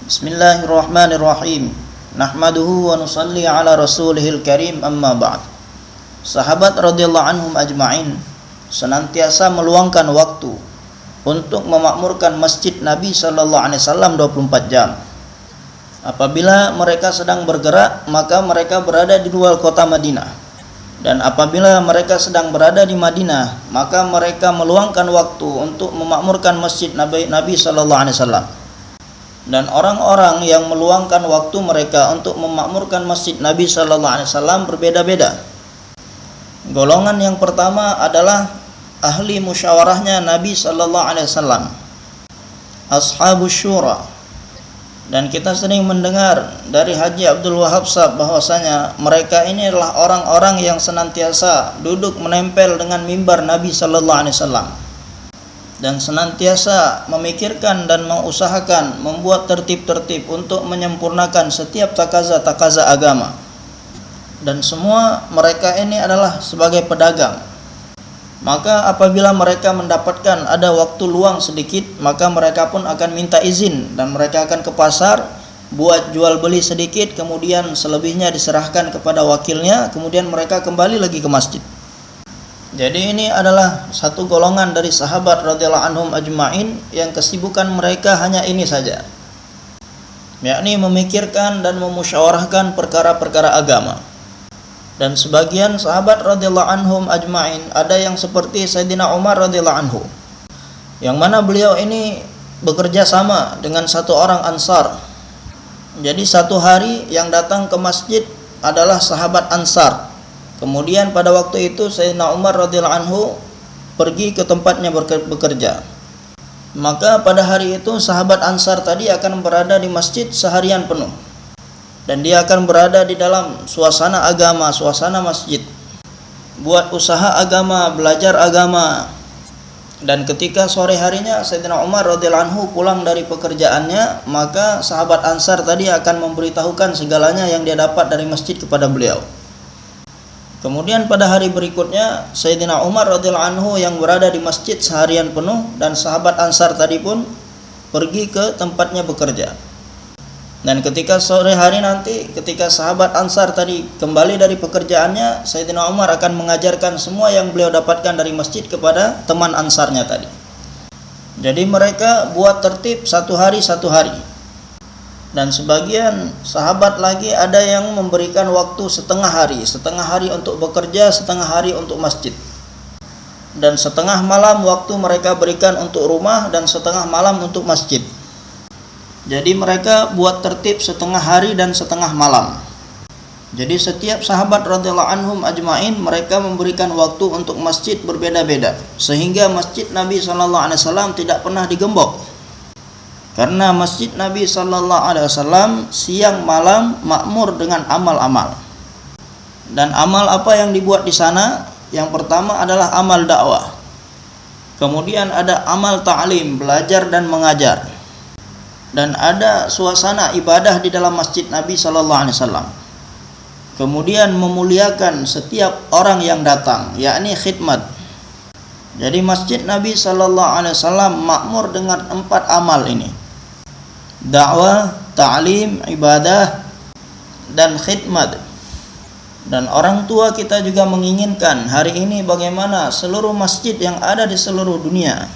Bismillahirrahmanirrahim. Nahmaduhu wa nusalli ala rasulihil karim, amma ba'd. Sahabat radhiyallahu anhum ajma'in senantiasa meluangkan waktu untuk memakmurkan masjid Nabi sallallahu alaihi wasallam 24 jam. Apabila mereka sedang bergerak, maka mereka berada di luar kota Madinah. Dan apabila mereka sedang berada di Madinah, maka mereka meluangkan waktu untuk memakmurkan masjid Nabi sallallahu alaihi wasallam. Dan orang-orang yang meluangkan waktu mereka untuk memakmurkan masjid Nabi sallallahu alaihi wasallam berbeda-beda. Golongan yang pertama adalah ahli musyawarahnya Nabi sallallahu alaihi wasallam, ashabus syura. Dan kita sering mendengar dari Haji Abdul Wahab Sahab bahwasanya mereka ini adalah orang-orang yang senantiasa duduk menempel dengan mimbar Nabi sallallahu alaihi wasallam dan senantiasa memikirkan dan mengusahakan membuat tertib-tertib untuk menyempurnakan setiap takaza-takaza agama. Dan semua mereka ini adalah sebagai pedagang. Maka apabila mereka mendapatkan ada waktu luang sedikit, maka mereka pun akan minta izin dan mereka akan ke pasar buat jual beli sedikit, kemudian selebihnya diserahkan kepada wakilnya, kemudian mereka kembali lagi ke masjid. Jadi ini adalah satu golongan dari sahabat radhiyallahu anhum ajma'in yang kesibukan mereka hanya ini saja, yakni memikirkan dan memusyawarahkan perkara-perkara agama. Dan sebagian sahabat radhiyallahu anhum ajma'in ada yang seperti Sayyidina Umar radhiyallahu anhu, yang mana beliau ini bekerja sama dengan satu orang Ansar. Jadi satu hari yang datang ke masjid adalah sahabat Ansar. Kemudian pada waktu itu Sayyidina Umar radhiyallahu anhu pergi ke tempatnya bekerja. Maka pada hari itu sahabat Ansar tadi akan berada di masjid seharian penuh. Dan dia akan berada di dalam suasana agama, suasana masjid, buat usaha agama, belajar agama. Dan ketika sore harinya Sayyidina Umar radhiyallahu anhu pulang dari pekerjaannya, maka sahabat Ansar tadi akan memberitahukan segalanya yang dia dapat dari masjid kepada beliau. Kemudian pada hari berikutnya Sayyidina Umar radhiyallahu anhu yang berada di masjid seharian penuh dan sahabat Ansar tadi pun pergi ke tempatnya bekerja. Dan ketika sore hari nanti, ketika sahabat Ansar tadi kembali dari pekerjaannya, Sayyidina Umar akan mengajarkan semua yang beliau dapatkan dari masjid kepada teman Ansarnya tadi. Jadi mereka buat tertib satu hari. Dan sebagian sahabat lagi ada yang memberikan waktu setengah hari untuk bekerja, setengah hari untuk masjid. Dan setengah malam waktu mereka berikan untuk rumah dan setengah malam untuk masjid. Jadi mereka buat tertib setengah hari dan setengah malam. Jadi setiap sahabat radhiyallahu anhum ajma'in mereka memberikan waktu untuk masjid berbeda-beda, sehingga masjid Nabi sallallahu alaihi wasallam tidak pernah digembok. Karena masjid Nabi sallallahu alaihi wasallam siang malam makmur dengan amal-amal. Dan amal apa yang dibuat di sana? Yang pertama adalah amal dakwah. Kemudian ada amal ta'lim, belajar dan mengajar. Dan ada suasana ibadah di dalam masjid Nabi sallallahu alaihi wasallam. Kemudian memuliakan setiap orang yang datang, yakni khidmat. Jadi masjid Nabi sallallahu alaihi wasallam makmur dengan 4 amal ini: dakwah, ta'lim, ibadah, dan khidmat. Dan orang tua kita juga menginginkan hari ini bagaimana seluruh masjid yang ada di seluruh dunia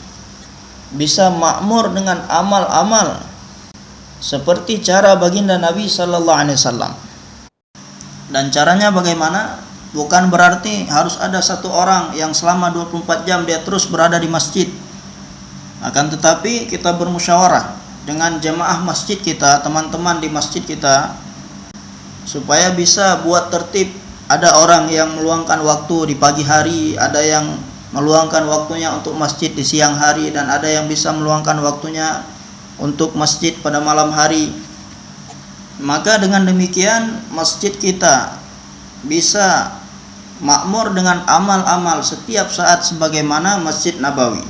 bisa makmur dengan amal-amal seperti cara baginda Nabi sallallahu alaihi wasallam. Dan caranya bagaimana? Bukan berarti harus ada satu orang yang selama 24 jam dia terus berada di masjid. Akan tetapi kita bermusyawarah dengan jemaah masjid kita, teman-teman di masjid kita, supaya bisa buat tertib. Ada orang yang meluangkan waktu di pagi hari, ada yang meluangkan waktunya untuk masjid di siang hari, dan ada yang bisa meluangkan waktunya untuk masjid pada malam hari. Maka dengan demikian masjid kita bisa makmur dengan amal-amal setiap saat sebagaimana Masjid Nabawi.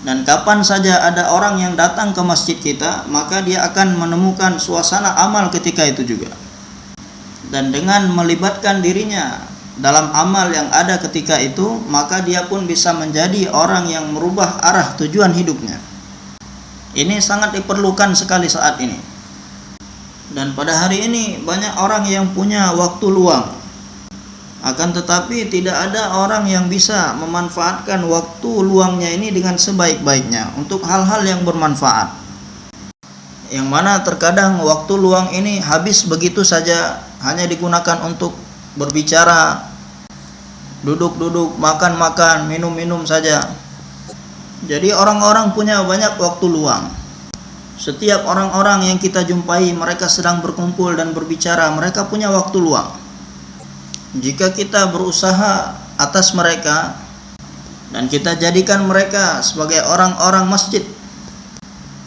Dan kapan saja ada orang yang datang ke masjid kita, maka dia akan menemukan suasana amal ketika itu juga. Dan dengan melibatkan dirinya dalam amal yang ada ketika itu, maka dia pun bisa menjadi orang yang merubah arah tujuan hidupnya. Ini sangat diperlukan sekali saat ini. Dan pada hari ini banyak orang yang punya waktu luang. Akan tetapi tidak ada orang yang bisa memanfaatkan waktu luangnya ini dengan sebaik-baiknya untuk hal-hal yang bermanfaat. Yang mana terkadang waktu luang ini habis begitu saja, hanya digunakan untuk berbicara, duduk-duduk, makan-makan, minum-minum saja. Jadi orang-orang punya banyak waktu luang. Setiap orang-orang yang kita jumpai, mereka sedang berkumpul dan berbicara, mereka punya waktu luang. Jika kita berusaha atas mereka dan kita jadikan mereka sebagai orang-orang masjid,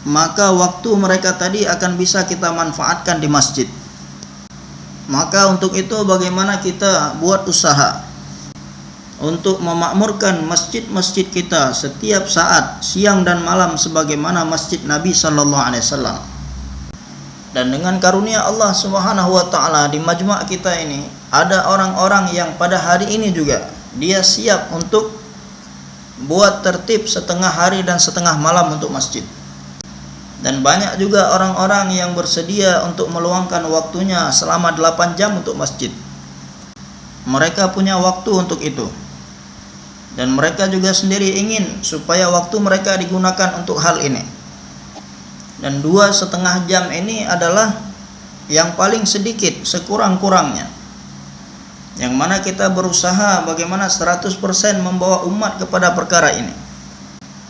maka waktu mereka tadi akan bisa kita manfaatkan di masjid. Maka untuk itu bagaimana kita buat usaha untuk memakmurkan masjid-masjid kita setiap saat, siang dan malam, sebagaimana masjid Nabi sallallahu alaihi wasallam. Dan dengan karunia Allah Subhanahu wa taala di majma' kita ini ada orang-orang yang pada hari ini juga dia siap untuk buat tertib setengah hari dan setengah malam untuk masjid. Dan banyak juga orang-orang yang bersedia untuk meluangkan waktunya selama 8 jam untuk masjid. Mereka punya waktu untuk itu. Dan mereka juga sendiri ingin supaya waktu mereka digunakan untuk hal ini. Dan 2,5 jam ini adalah yang paling sedikit sekurang-kurangnya, yang mana kita berusaha bagaimana 100% membawa umat kepada perkara ini.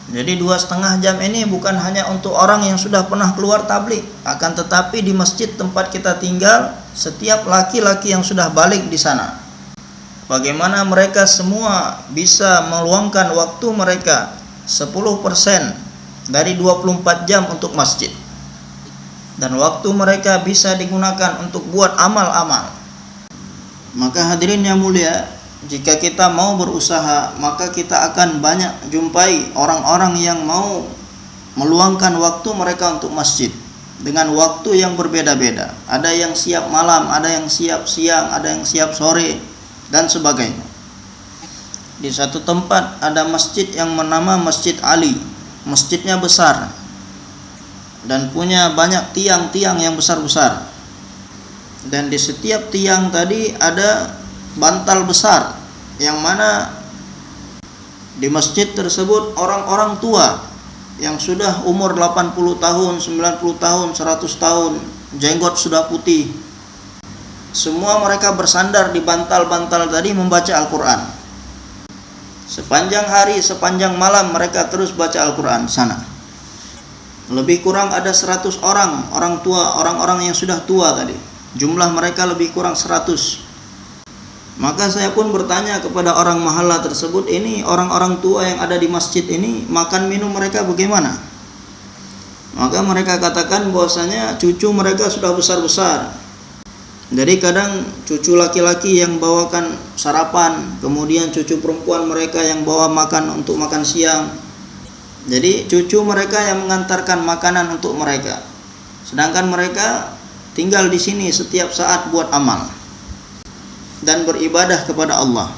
Jadi 2,5 jam ini bukan hanya untuk orang yang sudah pernah keluar tabligh, akan tetapi di masjid tempat kita tinggal, setiap laki-laki yang sudah balik di sana, bagaimana mereka semua bisa meluangkan waktu mereka 10% dari 24 jam untuk masjid. Dan waktu mereka bisa digunakan untuk buat amal-amal. Maka hadirin yang mulia, jika kita mau berusaha, maka kita akan banyak jumpai orang-orang yang mau meluangkan waktu mereka untuk masjid dengan waktu yang berbeda-beda. Ada yang siap malam, ada yang siap siang, ada yang siap sore, dan sebagainya. Di satu tempat ada masjid yang bernama Masjid Ali. Masjidnya besar dan punya banyak tiang-tiang yang besar-besar. Dan di setiap tiang tadi ada bantal besar, yang mana di masjid tersebut orang-orang tua yang sudah umur 80 tahun, 90 tahun, 100 tahun, jenggot sudah putih. Semua mereka bersandar di bantal-bantal tadi membaca Al-Quran. Sepanjang hari, sepanjang malam mereka terus baca Al-Quran sana. Lebih kurang ada 100 orang tua, orang-orang yang sudah tua tadi. Jumlah mereka lebih kurang 100. Maka saya pun bertanya kepada orang mahala tersebut, ini orang-orang tua yang ada di masjid ini, makan minum mereka bagaimana? Maka mereka katakan bahwasanya cucu mereka sudah besar-besar. Jadi kadang cucu laki-laki yang bawakan sarapan, kemudian cucu perempuan mereka yang bawa makan untuk makan siang. Jadi cucu mereka yang mengantarkan makanan untuk mereka. Sedangkan mereka tinggal di sini setiap saat buat amal dan beribadah kepada Allah.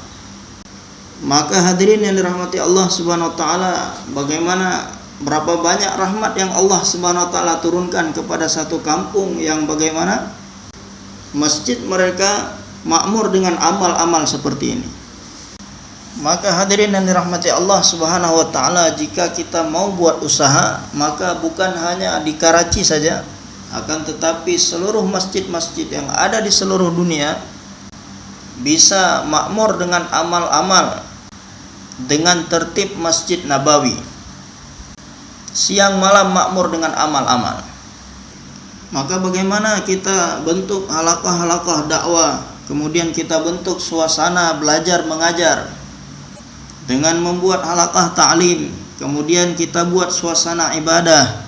Maka hadirin yang dirahmati Allah Subhanahu wa taala, bagaimana berapa banyak rahmat yang Allah Subhanahu wa taala turunkan kepada satu kampung yang bagaimana masjid mereka makmur dengan amal-amal seperti ini. Maka hadirin yang dirahmati Allah Subhanahu wa taala, jika kita mau buat usaha, maka bukan hanya di Karachi saja, akan tetapi seluruh masjid-masjid yang ada di seluruh dunia bisa makmur dengan amal-amal dengan tertib Masjid Nabawi. Siang malam makmur dengan amal-amal. Maka bagaimana kita bentuk halaqah-halaqah dakwah, kemudian kita bentuk suasana belajar mengajar dengan membuat halaqah ta'lim, kemudian kita buat suasana ibadah,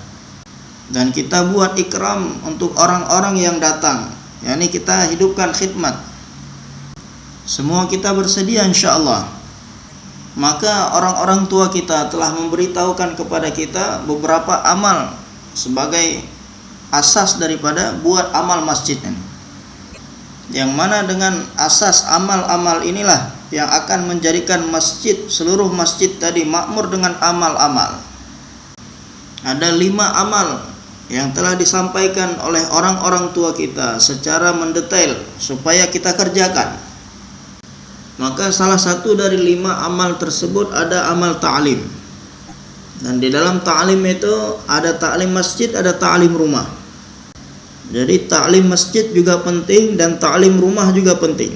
dan kita buat ikram untuk orang-orang yang datang, yakni kita hidupkan khidmat. Semua kita bersedia insyaallah. Maka orang-orang tua kita telah memberitahukan kepada kita beberapa amal sebagai asas daripada buat amal masjid ini, yang mana dengan asas amal-amal inilah yang akan menjadikan masjid, seluruh masjid tadi makmur dengan amal-amal. ada 5 amal yang telah disampaikan oleh orang-orang tua kita secara mendetail supaya kita kerjakan. Maka salah satu dari 5 amal tersebut ada amal ta'lim. Dan di dalam ta'lim itu ada ta'lim masjid, ada ta'lim rumah. Jadi ta'lim masjid juga penting dan ta'lim rumah juga penting.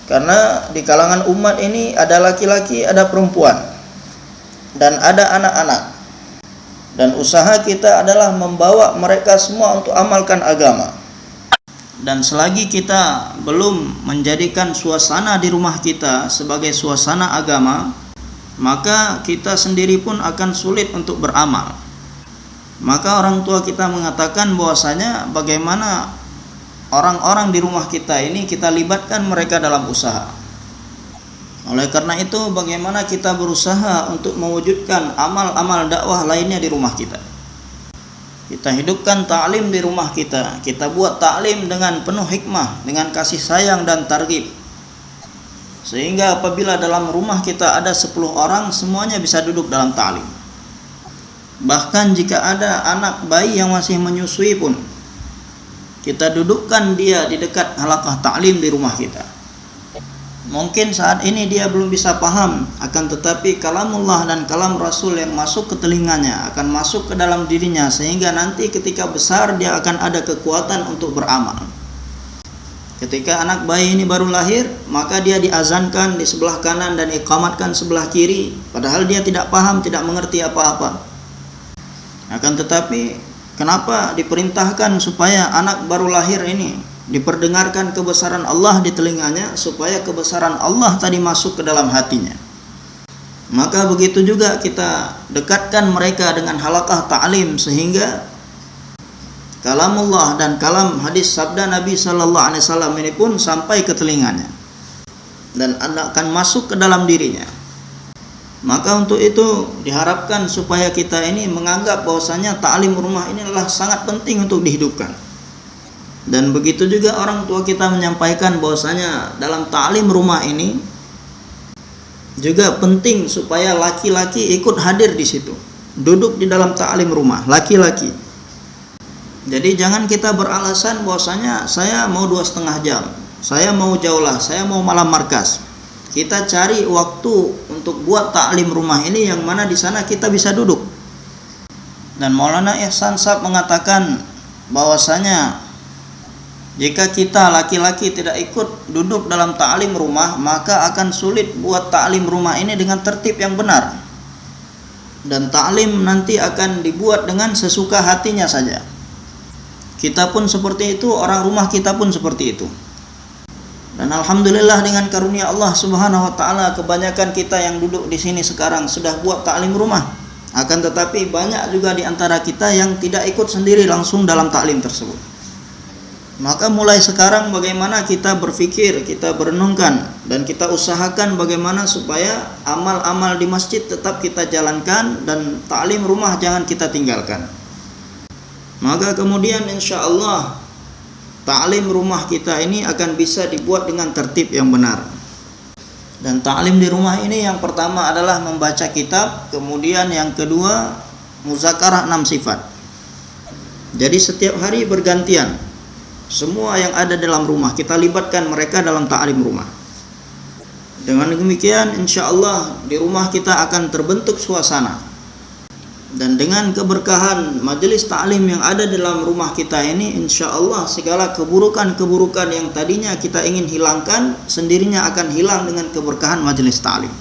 Karena di kalangan umat ini ada laki-laki, ada perempuan, dan ada anak-anak. Dan usaha kita adalah membawa mereka semua untuk amalkan agama. Dan selagi kita belum menjadikan suasana di rumah kita sebagai suasana agama, maka kita sendiri pun akan sulit untuk beramal. Maka orang tua kita mengatakan bahwasanya bagaimana orang-orang di rumah kita ini kita libatkan mereka dalam usaha. Oleh karena itu, bagaimana kita berusaha untuk mewujudkan amal-amal dakwah lainnya di rumah kita. Kita hidupkan ta'lim di rumah kita. Kita buat ta'lim dengan penuh hikmah, dengan kasih sayang dan targhib. Sehingga apabila dalam rumah kita ada 10 orang, semuanya bisa duduk dalam ta'lim. Bahkan jika ada anak bayi yang masih menyusui pun, kita dudukkan dia di dekat halaqah ta'lim di rumah kita. Mungkin saat ini dia belum bisa paham, akan tetapi kalamullah dan kalam Rasul yang masuk ke telinganya akan masuk ke dalam dirinya, sehingga nanti ketika besar dia akan ada kekuatan untuk beramal. Ketika anak bayi ini baru lahir, maka dia diazankan di sebelah kanan dan iqamatkan sebelah kiri, padahal dia tidak paham, tidak mengerti apa-apa. Akan tetapi kenapa diperintahkan supaya anak baru lahir ini diperdengarkan kebesaran Allah di telinganya, supaya kebesaran Allah tadi masuk ke dalam hatinya. Maka begitu juga kita dekatkan mereka dengan halaqah ta'lim, sehingga kalamullah dan kalam hadis sabda Nabi sallallahu alaihi wasallam ini pun sampai ke telinganya dan akan masuk ke dalam dirinya. Maka untuk itu diharapkan supaya kita ini menganggap bahwasanya ta'lim rumah ini adalah sangat penting untuk dihidupkan. Dan begitu juga orang tua kita menyampaikan bahwasanya dalam ta'lim rumah ini juga penting supaya laki-laki ikut hadir di situ, duduk di dalam ta'lim rumah, laki-laki. Jadi jangan kita beralasan bahwasanya saya mau 2,5 jam, saya mau jaulah, saya mau malam markas. Kita cari waktu untuk buat ta'lim rumah ini yang mana di sana kita bisa duduk. Dan Maulana Ihsan Sab mengatakan bahwasanya jika kita laki-laki tidak ikut duduk dalam ta'lim rumah, maka akan sulit buat ta'lim rumah ini dengan tertib yang benar. Dan ta'lim nanti akan dibuat dengan sesuka hatinya saja. Kita pun seperti itu, orang rumah kita pun seperti itu. Dan alhamdulillah dengan karunia Allah Subhanahu wa taala, kebanyakan kita yang duduk di sini sekarang sudah buat ta'lim rumah. Akan tetapi banyak juga di antara kita yang tidak ikut sendiri langsung dalam ta'lim tersebut. Maka mulai sekarang bagaimana kita berpikir, kita berenungkan, dan kita usahakan bagaimana supaya amal-amal di masjid tetap kita jalankan dan ta'lim rumah jangan kita tinggalkan. Maka kemudian insya Allah ta'lim rumah kita ini akan bisa dibuat dengan tertib yang benar. Dan ta'lim di rumah ini yang pertama adalah membaca kitab, kemudian yang kedua muzakarah 6 sifat. Jadi setiap hari bergantian. Semua yang ada dalam rumah kita libatkan mereka dalam ta'lim rumah. Dengan demikian insya Allah di rumah kita akan terbentuk suasana. Dan dengan keberkahan majelis ta'lim yang ada dalam rumah kita ini, insya Allah segala keburukan-keburukan yang tadinya kita ingin hilangkan sendirinya akan hilang dengan keberkahan majelis ta'lim.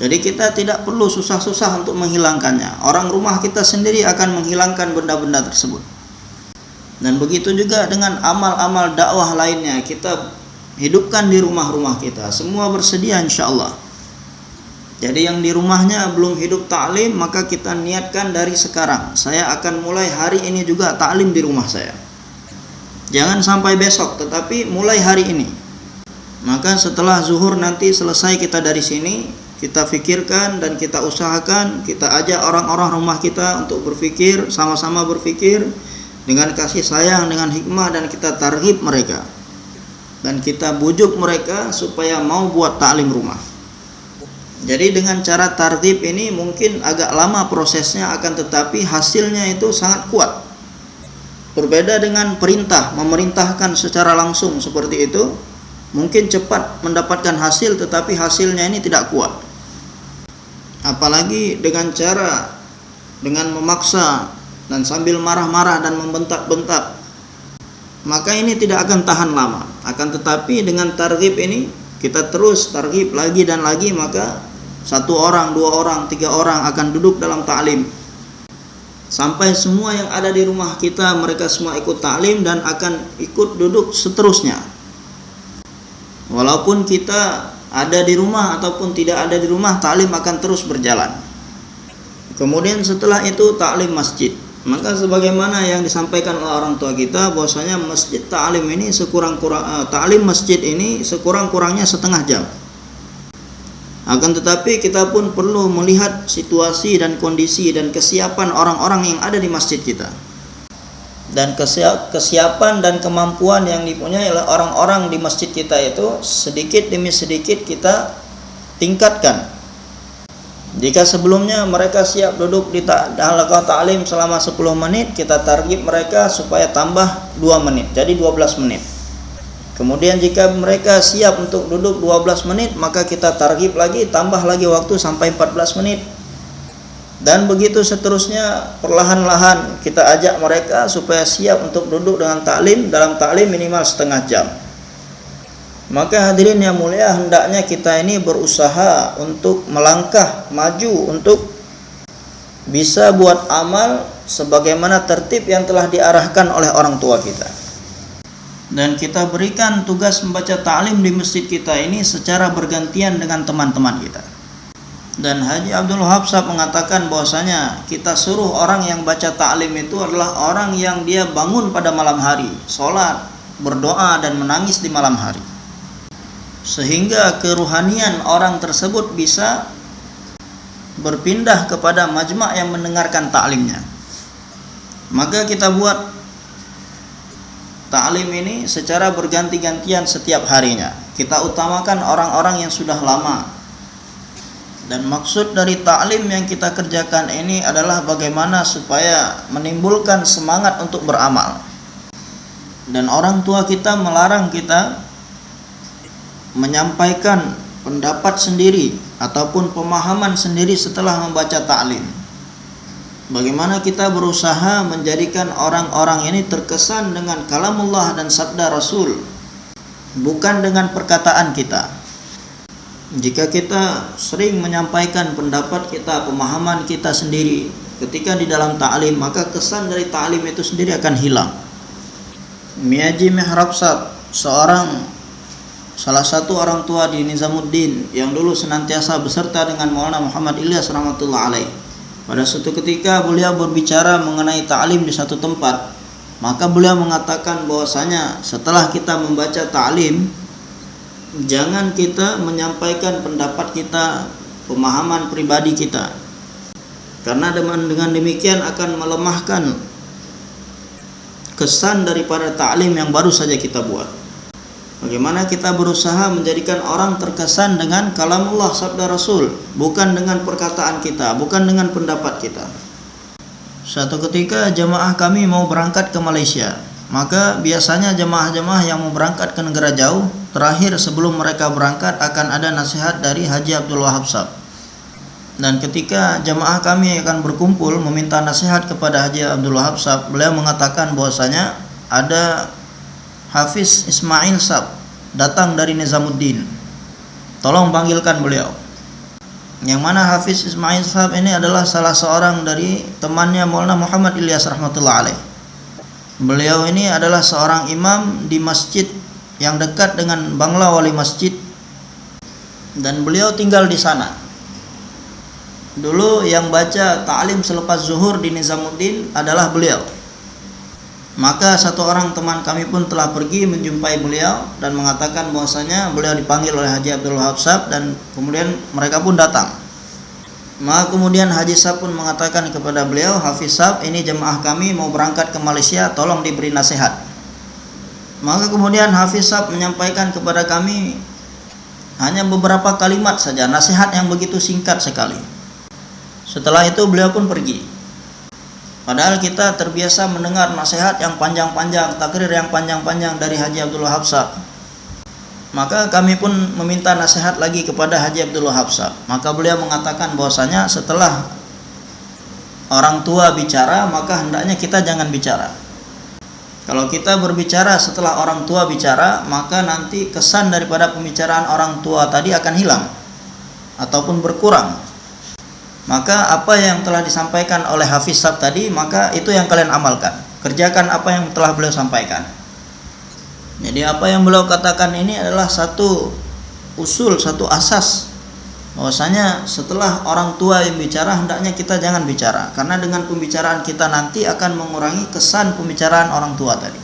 Jadi kita tidak perlu susah-susah untuk menghilangkannya. Orang rumah kita sendiri akan menghilangkan benda-benda tersebut. Dan begitu juga dengan amal-amal dakwah lainnya, kita hidupkan di rumah-rumah kita. Semua bersedia insya Allah. Jadi yang di rumahnya belum hidup ta'lim, maka kita niatkan dari sekarang. Saya akan mulai hari ini juga ta'lim di rumah saya. Jangan sampai besok, tetapi mulai hari ini. Maka setelah zuhur nanti selesai kita dari sini, kita fikirkan dan kita usahakan, kita ajak orang-orang rumah kita untuk berfikir, sama-sama berfikir dengan kasih sayang, dengan hikmah, dan kita targhib mereka. Dan kita bujuk mereka supaya mau buat ta'lim rumah. Jadi dengan cara targhib ini mungkin agak lama prosesnya, akan tetapi hasilnya itu sangat kuat. Berbeda dengan perintah, memerintahkan secara langsung seperti itu, mungkin cepat mendapatkan hasil, tetapi hasilnya ini tidak kuat. Apalagi dengan memaksa dan sambil marah-marah dan membentak-bentak, maka ini tidak akan tahan lama. Akan tetapi dengan targhib ini, kita terus targhib lagi dan lagi, maka 1 orang, 2 orang, 3 orang akan duduk dalam ta'lim. Sampai semua yang ada di rumah kita, mereka semua ikut ta'lim dan akan ikut duduk seterusnya. Walaupun kita ada di rumah ataupun tidak ada di rumah, ta'lim akan terus berjalan. Kemudian setelah itu ta'lim masjid. Maka sebagaimana yang disampaikan oleh orang tua kita, bahwasanya masjid ta'lim ini ta'lim masjid ini sekurang-kurangnya setengah jam. Akan tetapi kita pun perlu melihat situasi dan kondisi dan kesiapan orang-orang yang ada di masjid kita, dan kesiapan dan kemampuan yang dipunyai oleh orang-orang di masjid kita itu sedikit demi sedikit kita tingkatkan. Jika sebelumnya mereka siap duduk di halaqah ta'lim selama 10 menit, kita target mereka supaya tambah 2 menit, jadi 12 menit. Kemudian jika mereka siap untuk duduk 12 menit, maka kita targhib lagi, tambah lagi waktu sampai 14 menit. Dan begitu seterusnya, perlahan-lahan kita ajak mereka supaya siap untuk duduk dengan ta'lim, dalam ta'lim minimal setengah jam. Maka hadirin yang mulia, hendaknya kita ini berusaha untuk melangkah maju untuk bisa buat amal sebagaimana tertib yang telah diarahkan oleh orang tua kita. Dan kita berikan tugas membaca ta'lim di masjid kita ini secara bergantian dengan teman-teman kita. Dan Haji Abdul Wahab Sahab mengatakan bahwasanya kita suruh orang yang baca ta'lim itu adalah orang yang dia bangun pada malam hari, sholat, berdoa dan menangis di malam hari, sehingga keruhanian orang tersebut bisa berpindah kepada majma' yang mendengarkan ta'limnya. Maka kita buat ta'lim ini secara berganti-gantian setiap harinya. Kita utamakan orang-orang yang sudah lama. Dan maksud dari ta'lim yang kita kerjakan ini adalah bagaimana supaya menimbulkan semangat untuk beramal. Dan orang tua kita melarang kita menyampaikan pendapat sendiri ataupun pemahaman sendiri setelah membaca ta'lim. Bagaimana kita berusaha menjadikan orang-orang ini terkesan dengan kalamullah dan sabda Rasul, bukan dengan perkataan kita. Jika kita sering menyampaikan pendapat kita, pemahaman kita sendiri ketika di dalam ta'lim, maka kesan dari ta'lim itu sendiri akan hilang. Miyaji Mihrab Sahab, salah satu orang tua di Nizamuddin yang dulu senantiasa beserta dengan Maulana Muhammad Ilyas rahmatullah alaih, pada suatu ketika beliau berbicara mengenai ta'lim di satu tempat, maka beliau mengatakan bahwasanya setelah kita membaca ta'lim, jangan kita menyampaikan pendapat kita, pemahaman pribadi kita, karena dengan demikian akan melemahkan kesan daripada ta'lim yang baru saja kita buat. Bagaimana kita berusaha menjadikan orang terkesan dengan kalamullah sabda Rasul, bukan dengan perkataan kita, bukan dengan pendapat kita. Suatu ketika jemaah kami mau berangkat ke Malaysia, maka biasanya jemaah-jemaah yang mau berangkat ke negara jauh, terakhir sebelum mereka berangkat akan ada nasihat dari Haji Abdul Wahab Sahab. Dan ketika jemaah kami akan berkumpul meminta nasihat kepada Haji Abdul Wahab Sahab, beliau mengatakan bahwasanya ada Hafiz Ismail Sahab datang dari Nizamuddin, tolong panggilkan beliau. Yang mana Hafiz Ismail Sahab ini adalah salah seorang dari temannya Maulana Muhammad Ilyas rahmatullah alaih. Beliau ini adalah seorang imam di masjid yang dekat dengan Bangla Wali Masjid, dan beliau tinggal di sana. Dulu yang baca ta'lim selepas zuhur di Nizamuddin adalah beliau. Maka satu orang teman kami pun telah pergi menjumpai beliau dan mengatakan bahwasanya beliau dipanggil oleh Haji Abdul Wahab Sahab, dan kemudian mereka pun datang. Maka kemudian Haji Sahab pun mengatakan kepada beliau, Hafiz Sahab, ini jemaah kami mau berangkat ke Malaysia, tolong diberi nasihat. Maka kemudian Hafiz Sahab menyampaikan kepada kami Hanya beberapa kalimat saja, nasihat yang begitu singkat sekali. Setelah itu beliau pun pergi. Padahal kita terbiasa mendengar nasihat yang panjang-panjang, takrir yang panjang-panjang dari Haji Abdul Wahab Shah. Maka kami pun meminta nasihat lagi kepada Haji Abdul Wahab Shah. Maka beliau mengatakan bahwasanya setelah orang tua bicara, maka hendaknya kita jangan bicara. Kalau kita berbicara setelah orang tua bicara, maka nanti kesan daripada pembicaraan orang tua tadi akan hilang ataupun berkurang. Maka apa yang telah disampaikan oleh Hafiz Shah tadi, maka itu yang kalian amalkan. Kerjakan apa yang telah beliau sampaikan. Jadi apa yang beliau katakan ini adalah satu usul, satu asas, bahwasanya setelah orang tua yang bicara, hendaknya kita jangan bicara, karena dengan pembicaraan kita nanti akan mengurangi kesan pembicaraan orang tua tadi.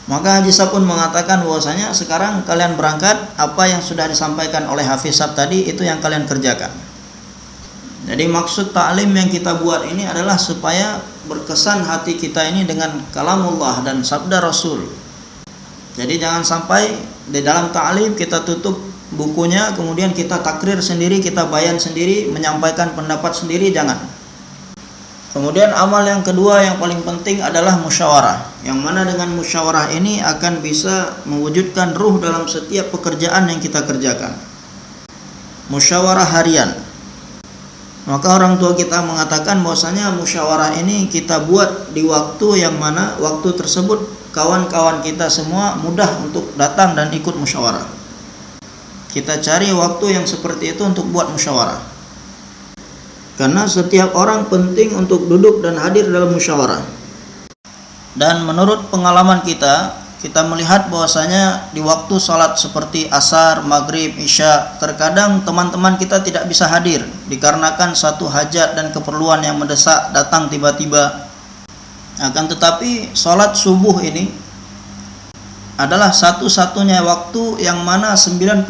Maka Haji Shah pun mengatakan bahwasanya sekarang kalian berangkat, apa yang sudah disampaikan oleh Hafiz Shah tadi itu yang kalian kerjakan. Jadi maksud ta'lim yang kita buat ini adalah supaya berkesan hati kita ini dengan kalamullah dan sabda Rasul. Jadi jangan sampai di dalam ta'lim kita tutup bukunya, kemudian kita takrir sendiri, kita bayan sendiri, menyampaikan pendapat sendiri, jangan. Kemudian amal yang kedua yang paling penting adalah musyawarah, yang mana dengan musyawarah ini akan bisa mewujudkan ruh dalam setiap pekerjaan yang kita kerjakan. Musyawarah harian. Maka orang tua kita mengatakan bahwasanya musyawarah ini kita buat di waktu yang mana waktu tersebut kawan-kawan kita semua mudah untuk datang dan ikut musyawarah. Kita cari waktu yang seperti itu untuk buat musyawarah. Karena setiap orang penting untuk duduk dan hadir dalam musyawarah. Dan menurut pengalaman kita melihat bahwasanya di waktu salat seperti asar, maghrib, isya, terkadang teman-teman kita tidak bisa hadir dikarenakan satu hajat dan keperluan yang mendesak datang tiba-tiba. Akan tetapi salat subuh ini adalah satu-satunya waktu yang mana 99%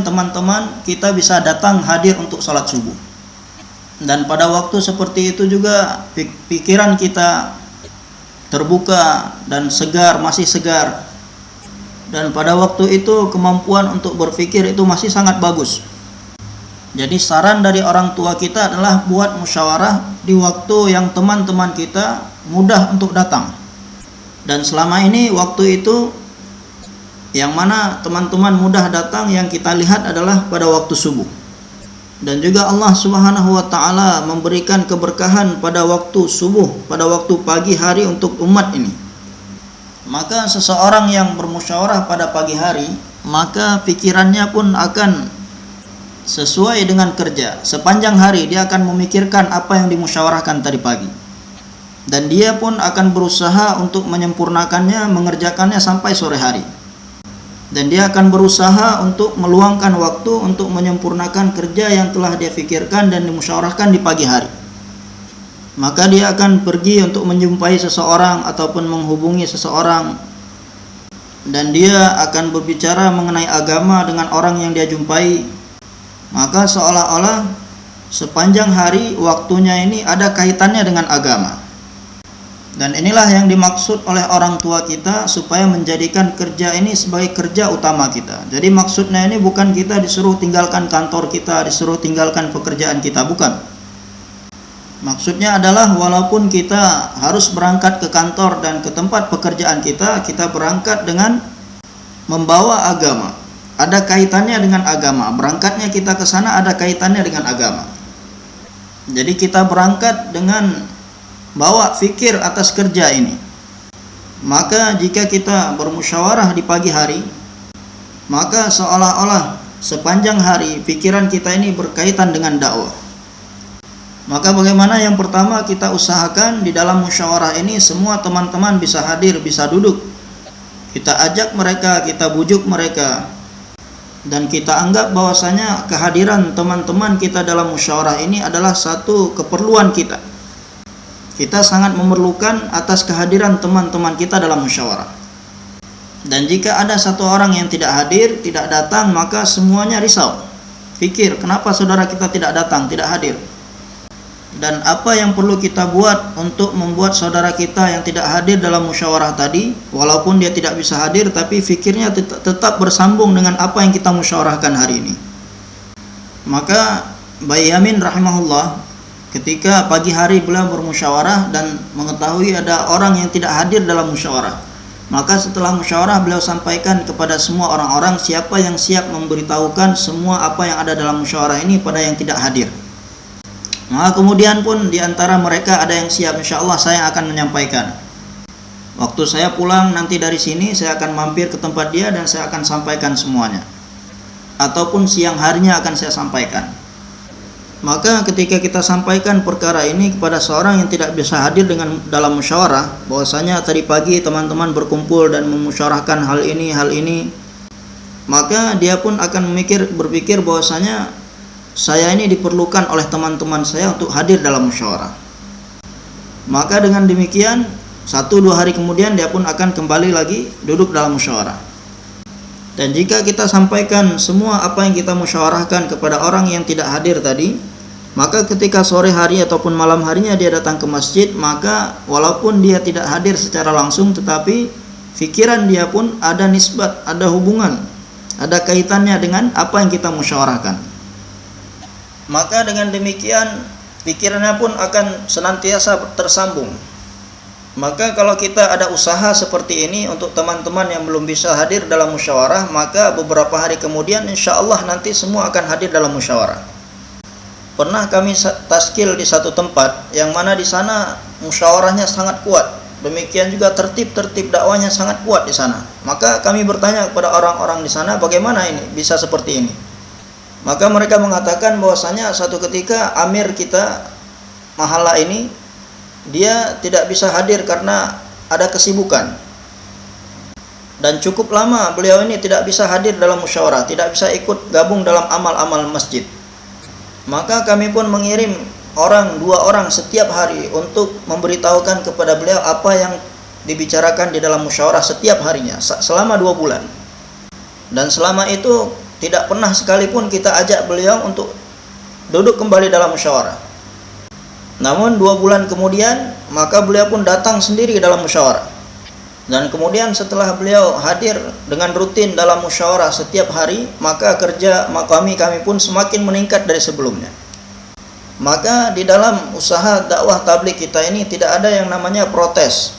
teman-teman kita bisa datang hadir untuk salat subuh. Dan pada waktu seperti itu juga pikiran kita terbuka dan segar, masih segar. Dan pada waktu itu kemampuan untuk berpikir itu masih sangat bagus. Jadi saran dari orang tua kita adalah buat musyawarah di waktu yang teman-teman kita mudah untuk datang. Dan selama ini waktu itu yang mana teman-teman mudah datang yang kita lihat adalah pada waktu subuh. Dan juga Allah Subhanahu wa taala memberikan keberkahan pada waktu subuh, pada waktu pagi hari untuk umat ini. Maka seseorang yang bermusyawarah pada pagi hari, maka pikirannya pun akan sesuai dengan kerja. Sepanjang hari dia akan memikirkan apa yang dimusyawarahkan tadi pagi. Dan dia pun akan berusaha untuk menyempurnakannya, mengerjakannya sampai sore hari. Dan dia akan berusaha untuk meluangkan waktu untuk menyempurnakan kerja yang telah dia fikirkan dan dimusyawarahkan di pagi hari. Maka dia akan pergi untuk menjumpai seseorang ataupun menghubungi seseorang, dan dia akan berbicara mengenai agama dengan orang yang dia jumpai. Maka seolah-olah sepanjang hari waktunya ini ada kaitannya dengan agama. Dan inilah yang dimaksud oleh orang tua kita supaya menjadikan kerja ini sebagai kerja utama kita. Jadi maksudnya ini bukan kita disuruh tinggalkan kantor kita, disuruh tinggalkan pekerjaan kita, bukan. Maksudnya adalah walaupun kita harus berangkat ke kantor dan ke tempat pekerjaan kita berangkat dengan membawa agama. Ada kaitannya dengan agama. Berangkatnya kita ke sana ada kaitannya dengan agama. Jadi kita berangkat dengan bawa fikir atas kerja ini. Maka jika kita bermusyawarah di pagi hari, maka seolah-olah sepanjang hari pikiran kita ini berkaitan dengan dakwah. Maka bagaimana? Yang pertama, kita usahakan di dalam musyawarah ini semua teman-teman bisa hadir, bisa duduk. Kita ajak mereka, kita bujuk mereka, dan kita anggap bahwasanya kehadiran teman-teman kita dalam musyawarah ini adalah satu keperluan kita. Kita sangat memerlukan atas kehadiran teman-teman kita dalam musyawarah. Dan jika ada satu orang yang tidak hadir, tidak datang, maka semuanya risau. Fikir, kenapa saudara kita tidak datang, tidak hadir? dan apa yang perlu kita buat untuk membuat saudara kita yang tidak hadir dalam musyawarah tadi, walaupun dia tidak bisa hadir tapi fikirnya tetap bersambung dengan apa yang kita musyawarahkan hari ini. Maka Bayi Yamin rahimahullah, ketika pagi hari beliau bermusyawarah dan mengetahui ada orang yang tidak hadir dalam musyawarah, maka setelah musyawarah beliau sampaikan kepada semua orang-orang siapa yang siap memberitahukan semua apa yang ada dalam musyawarah ini pada yang tidak hadir. Maka kemudian pun di antara mereka ada yang siap, insyaallah saya akan menyampaikan. Waktu saya pulang nanti dari sini saya akan mampir ke tempat dia dan saya akan sampaikan semuanya. Ataupun siang harinya akan saya sampaikan. Maka ketika kita sampaikan perkara ini kepada seorang yang tidak bisa hadir dalam musyawarah, bahwasanya tadi pagi teman-teman berkumpul dan memusyawarahkan hal ini, maka dia pun akan berpikir bahwasanya saya ini diperlukan oleh teman-teman saya untuk hadir dalam musyawarah. Maka dengan demikian 1-2 hari kemudian dia pun akan kembali lagi duduk dalam musyawarah. Dan jika kita sampaikan semua apa yang kita musyawarahkan kepada orang yang tidak hadir tadi, maka ketika sore hari ataupun malam harinya dia datang ke masjid, maka walaupun dia tidak hadir secara langsung, tetapi fikiran dia pun ada nisbat, ada hubungan, ada kaitannya dengan apa yang kita musyawarahkan. Maka dengan demikian pikirannya pun akan senantiasa tersambung. Maka kalau kita ada usaha seperti ini untuk teman-teman yang belum bisa hadir dalam musyawarah, maka beberapa hari kemudian insyaallah nanti semua akan hadir dalam musyawarah. Pernah kami taskil di satu tempat yang mana di sana musyawarahnya sangat kuat. Demikian juga tertib dakwahnya sangat kuat di sana. Maka kami bertanya kepada orang-orang di sana, bagaimana ini bisa seperti ini? Maka mereka mengatakan bahwasanya suatu ketika amir kita mahala ini dia tidak bisa hadir karena ada kesibukan. Dan cukup lama beliau ini tidak bisa hadir dalam musyawarah, tidak bisa ikut gabung dalam amal-amal masjid. Maka kami pun mengirim 2 orang setiap hari untuk memberitahukan kepada beliau apa yang dibicarakan di dalam musyawarah setiap harinya selama 2 bulan. Dan selama itu tidak pernah sekalipun kita ajak beliau untuk duduk kembali dalam musyawarah. Namun 2 bulan kemudian maka beliau pun datang sendiri dalam musyawarah. Dan kemudian setelah beliau hadir dengan rutin dalam musyawarah setiap hari, maka kerja kami pun semakin meningkat dari sebelumnya. Maka di dalam usaha dakwah tabligh kita ini tidak ada yang namanya protes.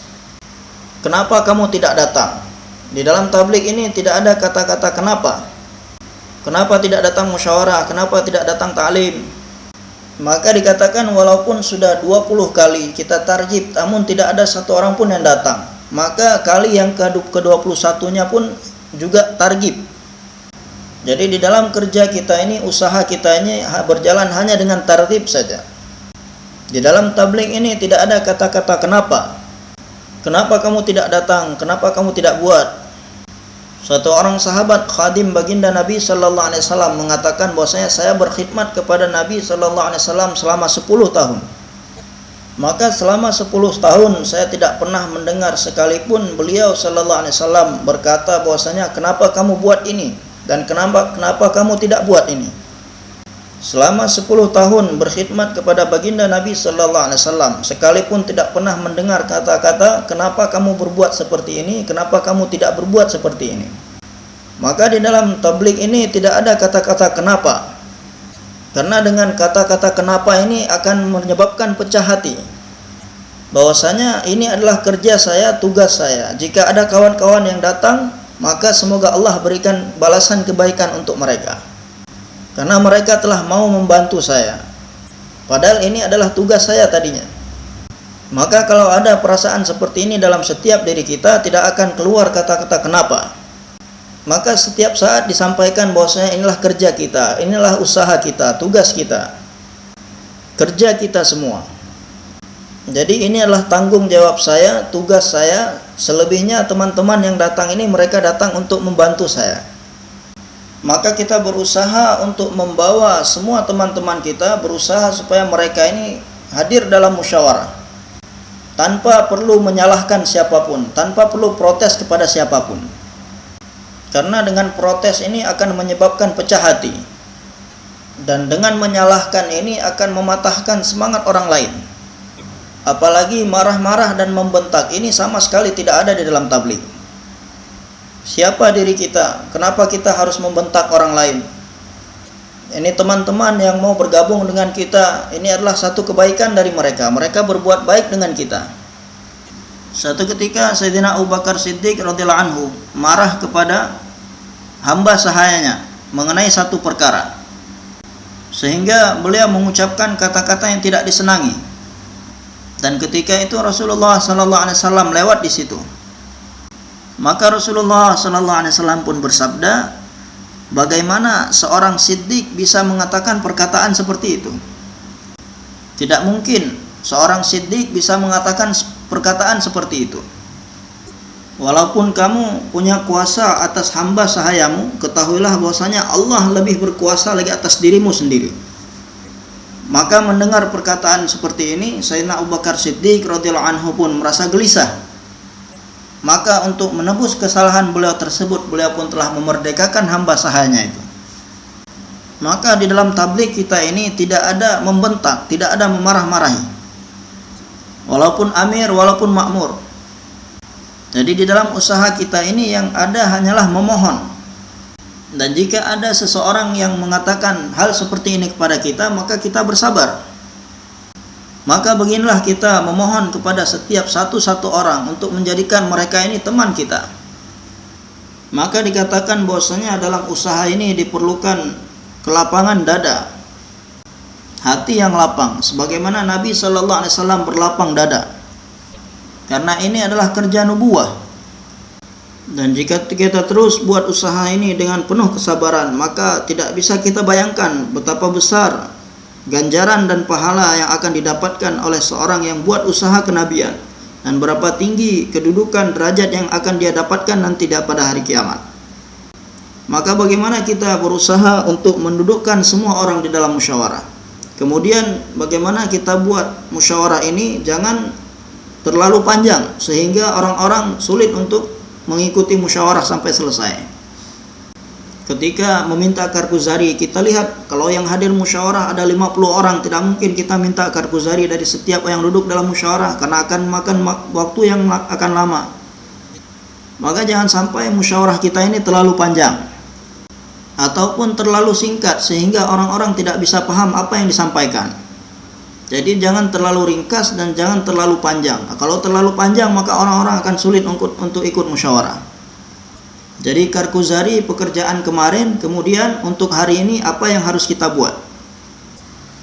Kenapa kamu tidak datang? Di dalam tabligh ini tidak ada kata-kata kenapa. Kenapa tidak datang musyawarah? Kenapa tidak datang ta'lim? Maka dikatakan walaupun sudah 20 kali kita tarjib, namun tidak ada satu orang pun yang datang. Maka kali yang ke-21-nya pun juga targib. Jadi di dalam kerja kita ini, usaha kita ini berjalan hanya dengan tartib saja. Di dalam tabligh ini tidak ada kata-kata kenapa. Kenapa kamu tidak datang? Kenapa kamu tidak buat? Suatu orang sahabat khadim baginda Nabi sallallahu alaihi wasallam mengatakan bahwasanya saya berkhidmat kepada Nabi sallallahu alaihi wasallam selama 10 tahun. Maka selama 10 tahun saya tidak pernah mendengar sekalipun beliau sallallahu alaihi wasallam berkata bahwasanya kenapa kamu buat ini dan kenapa kamu tidak buat ini. Selama 10 tahun berkhidmat kepada baginda Nabi sallallahu alaihi wasallam, sekalipun tidak pernah mendengar kata-kata kenapa kamu berbuat seperti ini, kenapa kamu tidak berbuat seperti ini. Maka di dalam tabligh ini tidak ada kata-kata kenapa. Karena dengan kata-kata kenapa ini akan menyebabkan pecah hati. Bahwasanya ini adalah kerja saya, tugas saya. Jika ada kawan-kawan yang datang, maka semoga Allah berikan balasan kebaikan untuk mereka. Karena mereka telah mau membantu saya. Padahal ini adalah tugas saya tadinya. Maka kalau ada perasaan seperti ini dalam setiap diri kita, tidak akan keluar kata-kata kenapa. Maka setiap saat disampaikan bahwasanya inilah kerja kita, inilah usaha kita, tugas kita, kerja kita semua. Jadi ini adalah tanggung jawab saya, tugas saya. Selebihnya teman-teman yang datang ini mereka datang untuk membantu saya. Maka kita berusaha untuk membawa semua teman-teman kita, berusaha supaya mereka ini hadir dalam musyawarah tanpa perlu menyalahkan siapapun, tanpa perlu protes kepada siapapun. Karena dengan protes ini akan menyebabkan pecah hati. Dan dengan menyalahkan ini akan mematahkan semangat orang lain. Apalagi marah-marah dan membentak ini sama sekali tidak ada di dalam tabligh. Siapa diri kita? Kenapa kita harus membentak orang lain? Ini teman-teman yang mau bergabung dengan kita, ini adalah satu kebaikan dari mereka. Mereka berbuat baik dengan kita. Satu ketika Sayyidina Abu Bakar Siddiq radhiyallahu anhu marah kepada hamba sahayanya mengenai satu perkara, sehingga beliau mengucapkan kata-kata yang tidak disenangi. Dan ketika itu Rasulullah sallallahu alaihi wasallam lewat di situ. Maka Rasulullah sallallahu alaihi wasallam pun bersabda, bagaimana seorang siddiq bisa mengatakan perkataan seperti itu? Tidak mungkin seorang siddiq bisa mengatakan perkataan seperti itu. Walaupun kamu punya kuasa atas hamba sahayamu, ketahuilah bahwasanya Allah lebih berkuasa lagi atas dirimu sendiri. Maka mendengar perkataan seperti ini, Sayyidina Abu Bakar Siddiq radhiyallahu anhu pun merasa gelisah. Maka untuk menebus kesalahan beliau tersebut, beliau pun telah memerdekakan hamba sahayanya itu. Maka di dalam tabligh kita ini tidak ada membentak, tidak ada memarah-marahi. Walaupun amir, walaupun makmur. Jadi di dalam usaha kita ini yang ada hanyalah memohon. Dan jika ada seseorang yang mengatakan hal seperti ini kepada kita, maka kita bersabar. Maka beginilah kita memohon kepada setiap satu-satu orang untuk menjadikan mereka ini teman kita. Maka dikatakan bahwasanya dalam usaha ini diperlukan kelapangan dada, hati yang lapang, sebagaimana Nabi Shallallahu Alaihi Wasallam berlapang dada. Karena ini adalah kerja nubuwah. Dan jika kita terus buat usaha ini dengan penuh kesabaran, maka tidak bisa kita bayangkan betapa besar ganjaran dan pahala yang akan didapatkan oleh seorang yang buat usaha kenabian, dan berapa tinggi kedudukan derajat yang akan dia dapatkan nanti pada hari kiamat. Maka bagaimana kita berusaha untuk mendudukkan semua orang di dalam musyawarah. Kemudian bagaimana kita buat musyawarah ini jangan terlalu panjang sehingga orang-orang sulit untuk mengikuti musyawarah sampai selesai. Ketika meminta karkuzari, kita lihat kalau yang hadir musyawarah ada 50 orang, tidak mungkin kita minta karkuzari dari setiap yang duduk dalam musyawarah karena akan makan waktu yang akan lama. Maka jangan sampai musyawarah kita ini terlalu panjang ataupun terlalu singkat sehingga orang-orang tidak bisa paham apa yang disampaikan. Jadi jangan terlalu ringkas dan jangan terlalu panjang. Kalau terlalu panjang maka orang-orang akan sulit untuk ikut musyawarah. Jadi karkuzari pekerjaan kemarin, kemudian untuk hari ini apa yang harus kita buat.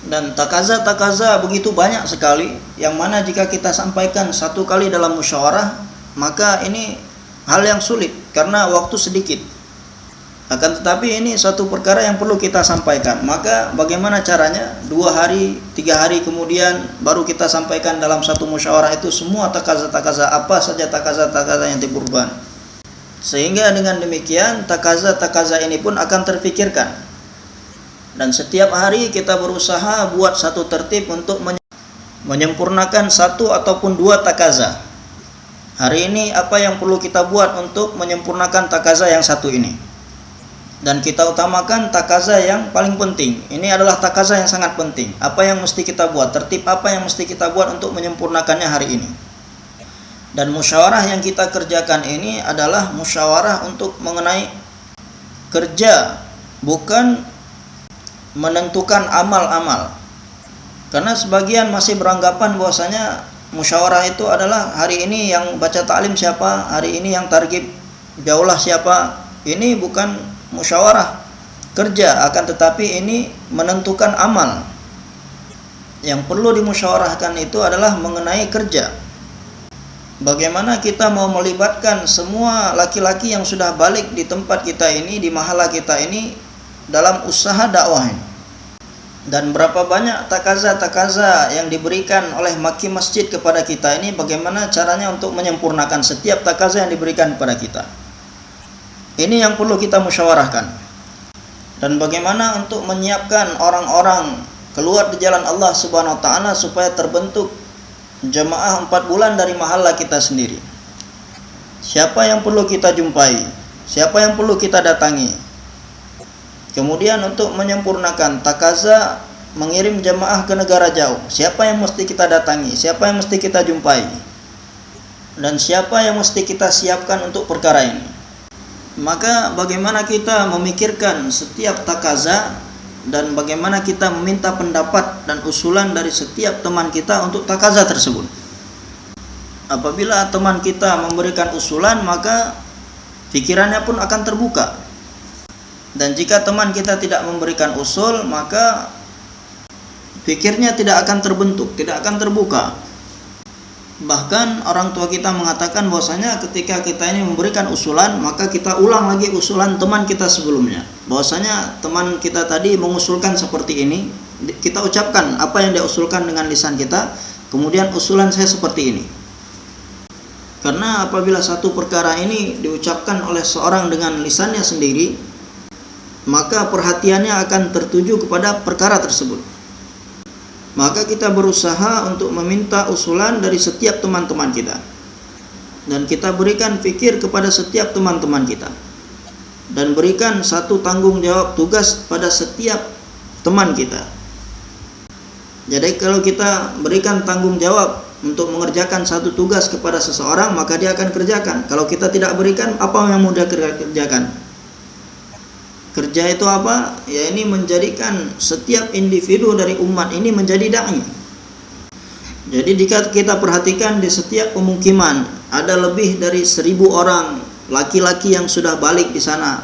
Dan takaza begitu banyak sekali, yang mana jika kita sampaikan satu kali dalam musyawarah, maka ini hal yang sulit karena waktu sedikit. Akan tetapi ini suatu perkara yang perlu kita sampaikan. Maka bagaimana caranya? 2 hari, 3 hari kemudian baru kita sampaikan dalam satu musyawarah itu semua takaza apa saja takaza yang diperlukan. Sehingga dengan demikian takaza ini pun akan terfikirkan. Dan setiap hari kita berusaha buat satu tertib untuk menyempurnakan 1 ataupun 2 takaza. Hari ini apa yang perlu kita buat untuk menyempurnakan takaza yang satu ini. Dan kita utamakan takaza yang paling penting. Ini adalah takaza yang sangat penting. Apa yang mesti kita buat? Tertib apa yang mesti kita buat untuk menyempurnakannya hari ini. Dan musyawarah yang kita kerjakan ini adalah musyawarah untuk mengenai kerja, bukan menentukan amal-amal. Karena sebagian masih beranggapan bahwasanya musyawarah itu adalah hari ini yang baca ta'lim siapa, hari ini yang targib jaulah siapa. Ini bukan musyawarah kerja, akan tetapi ini menentukan amal. Yang perlu dimusyawarahkan itu adalah mengenai kerja. Bagaimana kita mau melibatkan semua laki-laki yang sudah balik di tempat kita ini, di mahala kita ini, dalam usaha dakwah ini. Dan berapa banyak takaza yang diberikan oleh maki masjid kepada kita ini, bagaimana caranya untuk menyempurnakan setiap takaza yang diberikan kepada kita. Ini yang perlu kita musyawarahkan. Dan bagaimana untuk menyiapkan orang-orang keluar di jalan Allah Subhanahu wa taala supaya terbentuk jemaah 4 bulan dari mahalla kita sendiri. Siapa yang perlu kita jumpai? Siapa yang perlu kita datangi? Kemudian untuk menyempurnakan takaza mengirim jamaah ke negara jauh, siapa yang mesti kita datangi, siapa yang mesti kita jumpai, dan siapa yang mesti kita siapkan untuk perkara ini. Maka bagaimana kita memikirkan setiap takaza dan bagaimana kita meminta pendapat dan usulan dari setiap teman kita untuk takaza tersebut. Apabila teman kita memberikan usulan, maka pikirannya pun akan terbuka. Dan jika teman kita tidak memberikan usul, maka pikirnya tidak akan terbentuk, tidak akan terbuka. Bahkan orang tua kita mengatakan bahwasanya ketika kita ini memberikan usulan, maka kita ulang lagi usulan teman kita sebelumnya. Bahwasanya teman kita tadi mengusulkan seperti ini, kita ucapkan apa yang dia usulkan dengan lisan kita, kemudian usulan saya seperti ini. Karena apabila satu perkara ini diucapkan oleh seorang dengan lisannya sendiri, maka perhatiannya akan tertuju kepada perkara tersebut. Maka kita berusaha untuk meminta usulan dari setiap teman-teman kita, dan kita berikan fikir kepada setiap teman-teman kita, dan berikan satu tanggung jawab tugas pada setiap teman kita. Jadi kalau kita berikan tanggung jawab untuk mengerjakan satu tugas kepada seseorang, maka dia akan kerjakan. Kalau kita tidak berikan, apa yang mau dia kerjakan? Kerja itu apa? Ya, ini menjadikan setiap individu dari umat ini menjadi da'i. Jadi jika kita perhatikan di setiap pemukiman ada lebih dari 1.000 orang laki-laki yang sudah balik di sana.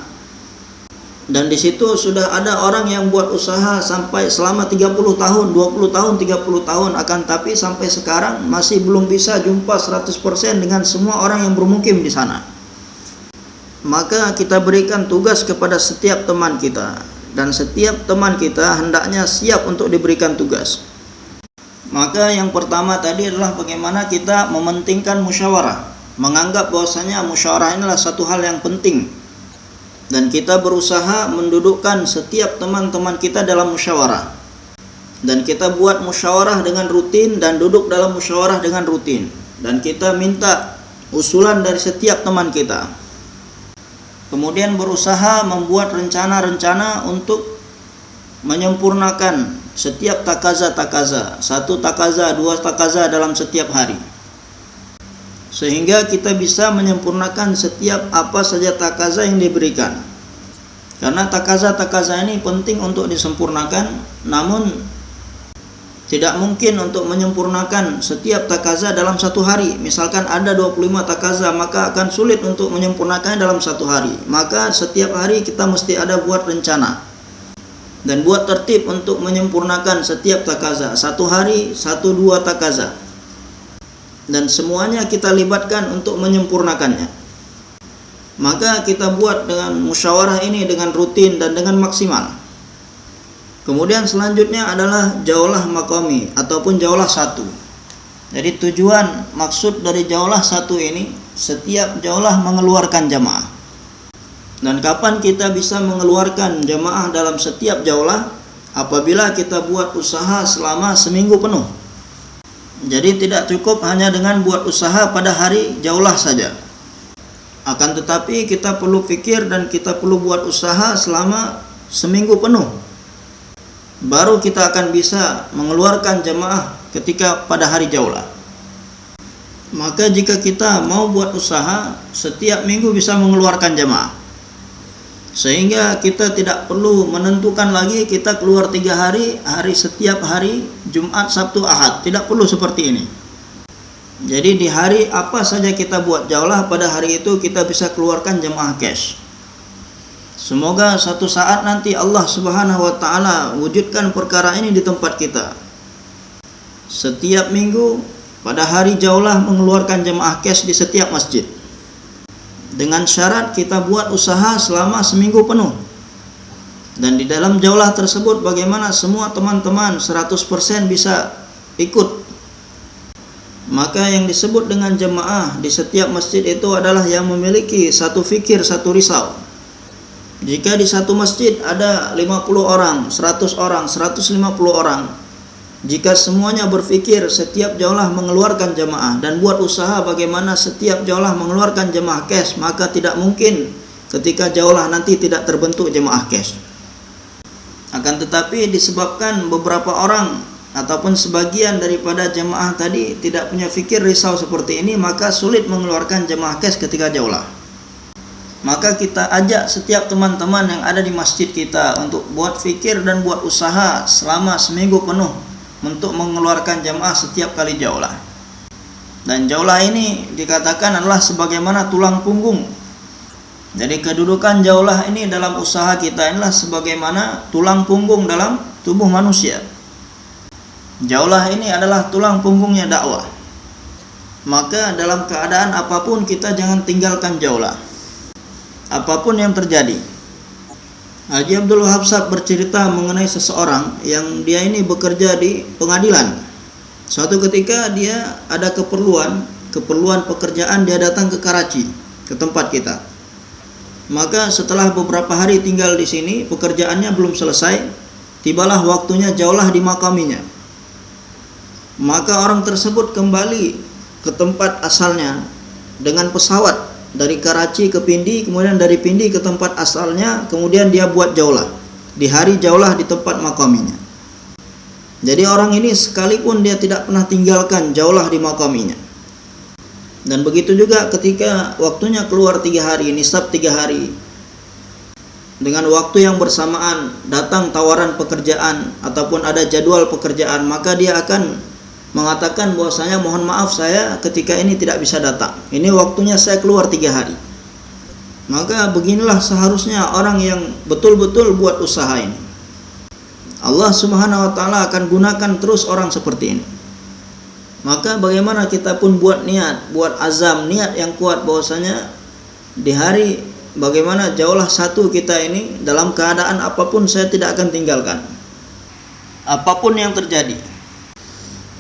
Dan di situ sudah ada orang yang buat usaha sampai selama 30 tahun, 20 tahun, 30 tahun, akan tapi sampai sekarang masih belum bisa jumpa 100% dengan semua orang yang bermukim di sana. Maka kita berikan tugas kepada setiap teman kita, dan setiap teman kita hendaknya siap untuk diberikan tugas. Maka yang pertama tadi adalah bagaimana kita mementingkan musyawarah, menganggap bahwasanya musyawarah inilah satu hal yang penting, dan kita berusaha mendudukkan setiap teman-teman kita dalam musyawarah, dan kita buat musyawarah dengan rutin dan duduk dalam musyawarah dengan rutin, dan kita minta usulan dari setiap teman kita. Kemudian berusaha membuat rencana-rencana untuk menyempurnakan setiap takaza-takaza, 1 takaza, 2 takaza dalam setiap hari, sehingga kita bisa menyempurnakan setiap apa saja takaza yang diberikan. Karena takaza-takaza ini penting untuk disempurnakan, namun tidak mungkin untuk menyempurnakan setiap takaza dalam satu hari. Misalkan ada 25 takaza, maka akan sulit untuk menyempurnakannya dalam satu hari. Maka setiap hari kita mesti ada buat rencana dan buat tertib untuk menyempurnakan setiap takaza. Satu hari 1-2 takaza, dan semuanya kita libatkan untuk menyempurnakannya. Maka kita buat dengan musyawarah ini dengan rutin dan dengan maksimal. Kemudian selanjutnya adalah jaulah maqami ataupun jaulah 1. Jadi tujuan maksud dari jaulah 1 ini, setiap jaulah mengeluarkan jamaah. Dan kapan kita bisa mengeluarkan jamaah dalam setiap jaulah? Apabila kita buat usaha selama seminggu penuh. Jadi tidak cukup hanya dengan buat usaha pada hari jaulah saja. Akan tetapi kita perlu fikir dan kita perlu buat usaha selama seminggu penuh. Baru kita akan bisa mengeluarkan jamaah ketika pada hari jaulah. Maka jika kita mau buat usaha, setiap minggu bisa mengeluarkan jamaah, sehingga kita tidak perlu menentukan lagi kita keluar 3 hari, setiap hari Jumat, Sabtu, Ahad. Tidak perlu seperti ini. Jadi di hari apa saja kita buat jaulah, pada hari itu kita bisa keluarkan jamaah cash. Semoga suatu saat nanti Allah Subhanahu wa taala wujudkan perkara ini di tempat kita. Setiap minggu pada hari jaulah mengeluarkan jemaah cash di setiap masjid. Dengan syarat kita buat usaha selama seminggu penuh. Dan di dalam jaulah tersebut bagaimana semua teman-teman 100% bisa ikut. Maka yang disebut dengan jemaah di setiap masjid itu adalah yang memiliki satu fikir, satu risau. Jika di satu masjid ada 50 orang, 100 orang, 150 orang, jika semuanya berfikir setiap jaulah mengeluarkan jamaah dan buat usaha bagaimana setiap jaulah mengeluarkan jamaah cash, maka tidak mungkin ketika jaulah nanti tidak terbentuk jamaah cash. Akan tetapi disebabkan beberapa orang ataupun sebagian daripada jemaah tadi tidak punya fikir risau seperti ini, maka sulit mengeluarkan jemaah cash ketika jaulah. Maka kita ajak setiap teman-teman yang ada di masjid kita untuk buat fikir dan buat usaha selama seminggu penuh untuk mengeluarkan jemaah setiap kali jaulah. Dan jaulah ini dikatakan adalah sebagaimana tulang punggung. Jadi kedudukan jaulah ini dalam usaha kita inilah sebagaimana tulang punggung dalam tubuh manusia. Jaulah ini adalah tulang punggungnya dakwah. Maka dalam keadaan apapun kita jangan tinggalkan jaulah, apapun yang terjadi. Haji Abdul Wahab bercerita mengenai seseorang yang dia ini bekerja di pengadilan. Suatu ketika dia ada keperluan pekerjaan, dia datang ke Karachi, ke tempat kita. Maka setelah beberapa hari tinggal di sini, pekerjaannya belum selesai, tibalah waktunya jaulah dimakaminya. Maka orang tersebut kembali ke tempat asalnya dengan pesawat dari Karachi ke Pindi, kemudian dari Pindi ke tempat asalnya, kemudian dia buat jaulah di hari jaulah di tempat makaminya. Jadi orang ini sekalipun dia tidak pernah tinggalkan jaulah di makaminya. Dan begitu juga ketika waktunya keluar 3 hari, nisab 3 hari, dengan waktu yang bersamaan datang tawaran pekerjaan ataupun ada jadwal pekerjaan, maka dia akan mengatakan bahwasanya mohon maaf saya ketika ini tidak bisa datang, ini waktunya saya keluar 3 hari. Maka beginilah seharusnya orang yang betul-betul buat usaha ini. Allah Subhanahu wa taala akan gunakan terus orang seperti ini. Maka bagaimana kita pun buat niat, buat azam, niat yang kuat bahwasanya di hari bagaimana jaulah satu kita ini dalam keadaan apapun saya tidak akan tinggalkan, apapun yang terjadi.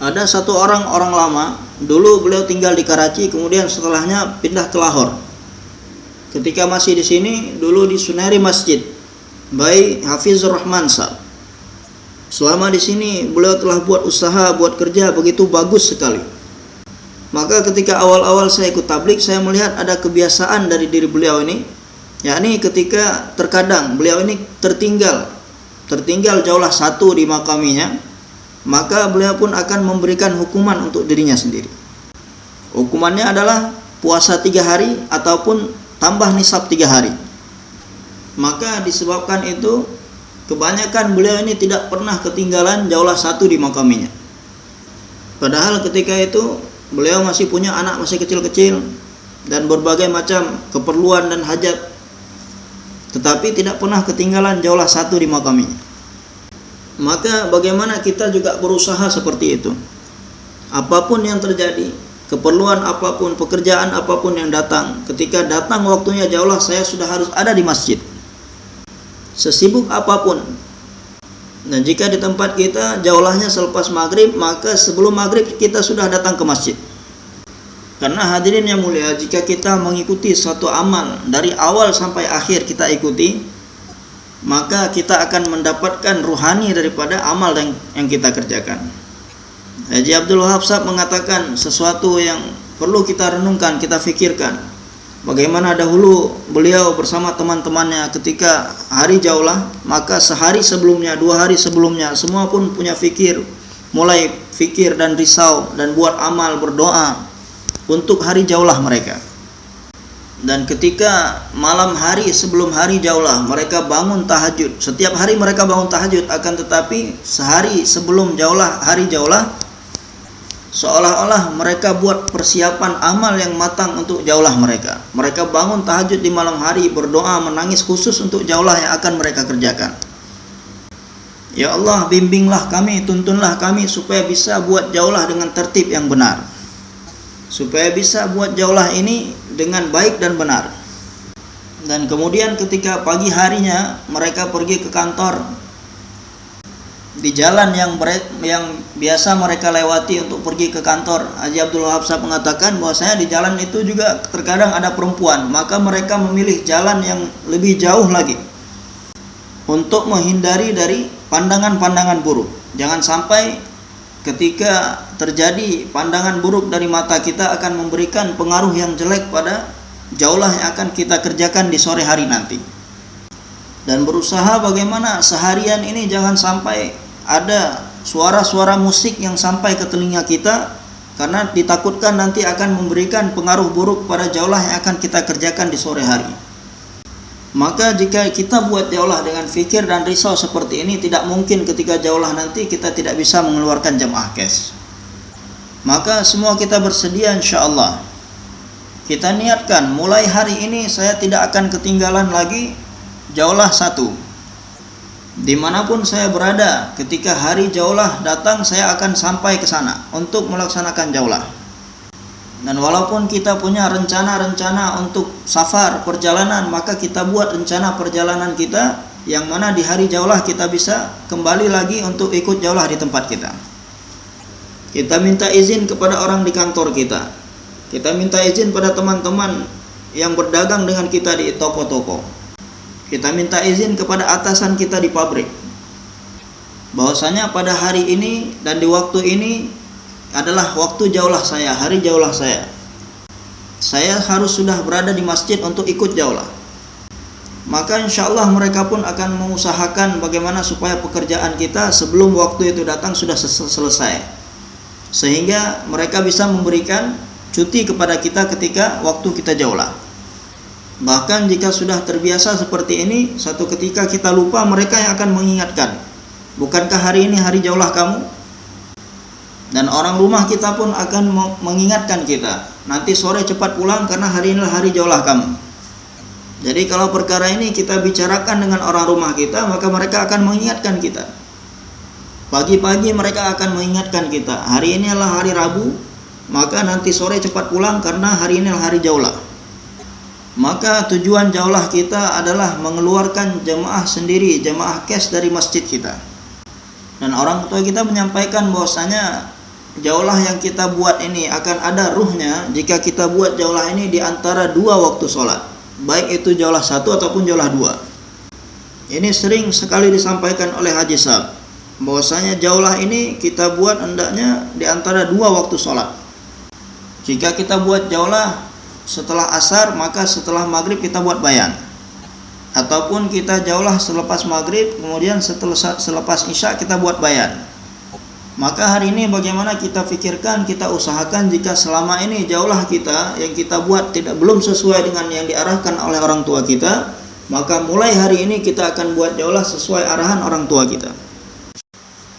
Ada satu orang lama, dulu beliau tinggal di Karachi, kemudian setelahnya pindah ke Lahore. Ketika masih di sini, dulu di Sunari Masjid by Hafizur Rahman Sahab. Selama di sini beliau telah buat usaha, buat kerja begitu bagus sekali. Maka ketika awal-awal saya ikut tabligh, saya melihat ada kebiasaan dari diri beliau ini, yakni ketika terkadang beliau ini tertinggal jaulah satu di makaminya, maka beliau pun akan memberikan hukuman untuk dirinya sendiri. Hukumannya adalah puasa 3 hari ataupun tambah nisab 3 hari. Maka disebabkan itu kebanyakan beliau ini tidak pernah ketinggalan jaulah satu di makaminya. Padahal ketika itu beliau masih punya anak masih kecil-kecil dan berbagai macam keperluan dan hajat, tetapi tidak pernah ketinggalan jaulah satu di makaminya. Maka bagaimana kita juga berusaha seperti itu. Apapun yang terjadi, keperluan apapun, pekerjaan apapun yang datang, ketika datang waktunya jaulah saya sudah harus ada di masjid. Sesibuk apapun. Nah, jika di tempat kita jaulahnya selepas maghrib, maka sebelum maghrib kita sudah datang ke masjid. Karena hadirin yang mulia, jika kita mengikuti suatu amal dari awal sampai akhir kita ikuti, maka kita akan mendapatkan ruhani daripada amal yang kita kerjakan. Haji Abdul Wahab mengatakan sesuatu yang perlu kita renungkan, kita fikirkan. Bagaimana dahulu beliau bersama teman-temannya ketika hari jaulah, maka sehari sebelumnya, 2 hari sebelumnya, semua pun punya fikir, mulai fikir dan risau dan buat amal, berdoa untuk hari jaulah mereka. Dan ketika malam hari sebelum hari jaulah, mereka bangun tahajud. Setiap hari mereka bangun tahajud, akan tetapi sehari sebelum jaulah, hari jaulah, seolah-olah mereka buat persiapan amal yang matang untuk jaulah mereka. Mereka bangun tahajud di malam hari, berdoa, menangis khusus untuk jaulah yang akan mereka kerjakan. Ya Allah, bimbinglah kami, tuntunlah kami supaya bisa buat jaulah dengan tertib yang benar, supaya bisa buat jaulah ini dengan baik dan benar. Dan kemudian ketika pagi harinya mereka pergi ke kantor, di jalan yang biasa mereka lewati untuk pergi ke kantor, Haji Abdul Wahab mengatakan bahwasanya di jalan itu juga terkadang ada perempuan, maka mereka memilih jalan yang lebih jauh lagi untuk menghindari dari pandangan-pandangan buruk. Jangan sampai ketika terjadi pandangan buruk dari mata kita akan memberikan pengaruh yang jelek pada jaulah yang akan kita kerjakan di sore hari nanti. dan berusaha bagaimana seharian ini jangan sampai ada suara-suara musik yang sampai ke telinga kita, karena ditakutkan nanti akan memberikan pengaruh buruk pada jaulah yang akan kita kerjakan di sore hari. Maka jika kita buat jaulah dengan fikir dan risau seperti ini, tidak mungkin ketika jaulah nanti kita tidak bisa mengeluarkan jamaah cash. Maka semua kita bersedia insyaallah. Kita niatkan mulai hari ini saya tidak akan ketinggalan lagi jaulah 1. Dimanapun saya berada, ketika hari jaulah datang saya akan sampai ke sana untuk melaksanakan jaulah. Dan walaupun kita punya rencana-rencana untuk safar, perjalanan, maka kita buat rencana perjalanan kita yang mana di hari jaulah kita bisa kembali lagi untuk ikut jaulah di tempat kita. Kita minta izin kepada orang di kantor kita. Kita minta izin pada teman-teman yang berdagang dengan kita di toko-toko. Kita minta izin kepada atasan kita di pabrik. Bahwasanya pada hari ini dan di waktu ini adalah waktu jaulah saya, hari jaulah saya. Saya harus sudah berada di masjid untuk ikut jaulah. Maka insyaallah mereka pun akan mengusahakan bagaimana supaya pekerjaan kita sebelum waktu itu datang sudah selesai, sehingga mereka bisa memberikan cuti kepada kita ketika waktu kita jaulah. Bahkan jika sudah terbiasa seperti ini, satu ketika kita lupa, mereka yang akan mengingatkan, bukankah hari ini hari jaulah kamu? Dan orang rumah kita pun akan mengingatkan kita, nanti sore cepat pulang karena hari inilah hari jaulah kamu. Jadi kalau perkara ini kita bicarakan dengan orang rumah kita, maka mereka akan mengingatkan kita. Pagi-pagi mereka akan mengingatkan kita, hari ini adalah hari Rabu, maka nanti sore cepat pulang karena hari ini adalah hari jaulah. Maka tujuan jaulah kita adalah mengeluarkan jemaah sendiri, jemaah cash dari masjid kita. Dan orang tua kita menyampaikan bahwasanya jaulah yang kita buat ini akan ada ruhnya jika kita buat jaulah ini di antara 2 waktu sholat, baik itu jaulah 1 ataupun jaulah 2. Ini sering sekali disampaikan oleh Haji Sab, bahwasanya jaulah ini kita buat hendaknya di antara 2 waktu sholat. Jika kita buat jaulah setelah asar, maka setelah maghrib kita buat bayan, ataupun kita jaulah selepas maghrib kemudian selepas isya kita buat bayan. Maka hari ini bagaimana kita fikirkan, kita usahakan jika selama ini jaulah kita yang kita buat belum sesuai dengan yang diarahkan oleh orang tua kita, maka mulai hari ini kita akan buat jaulah sesuai arahan orang tua kita.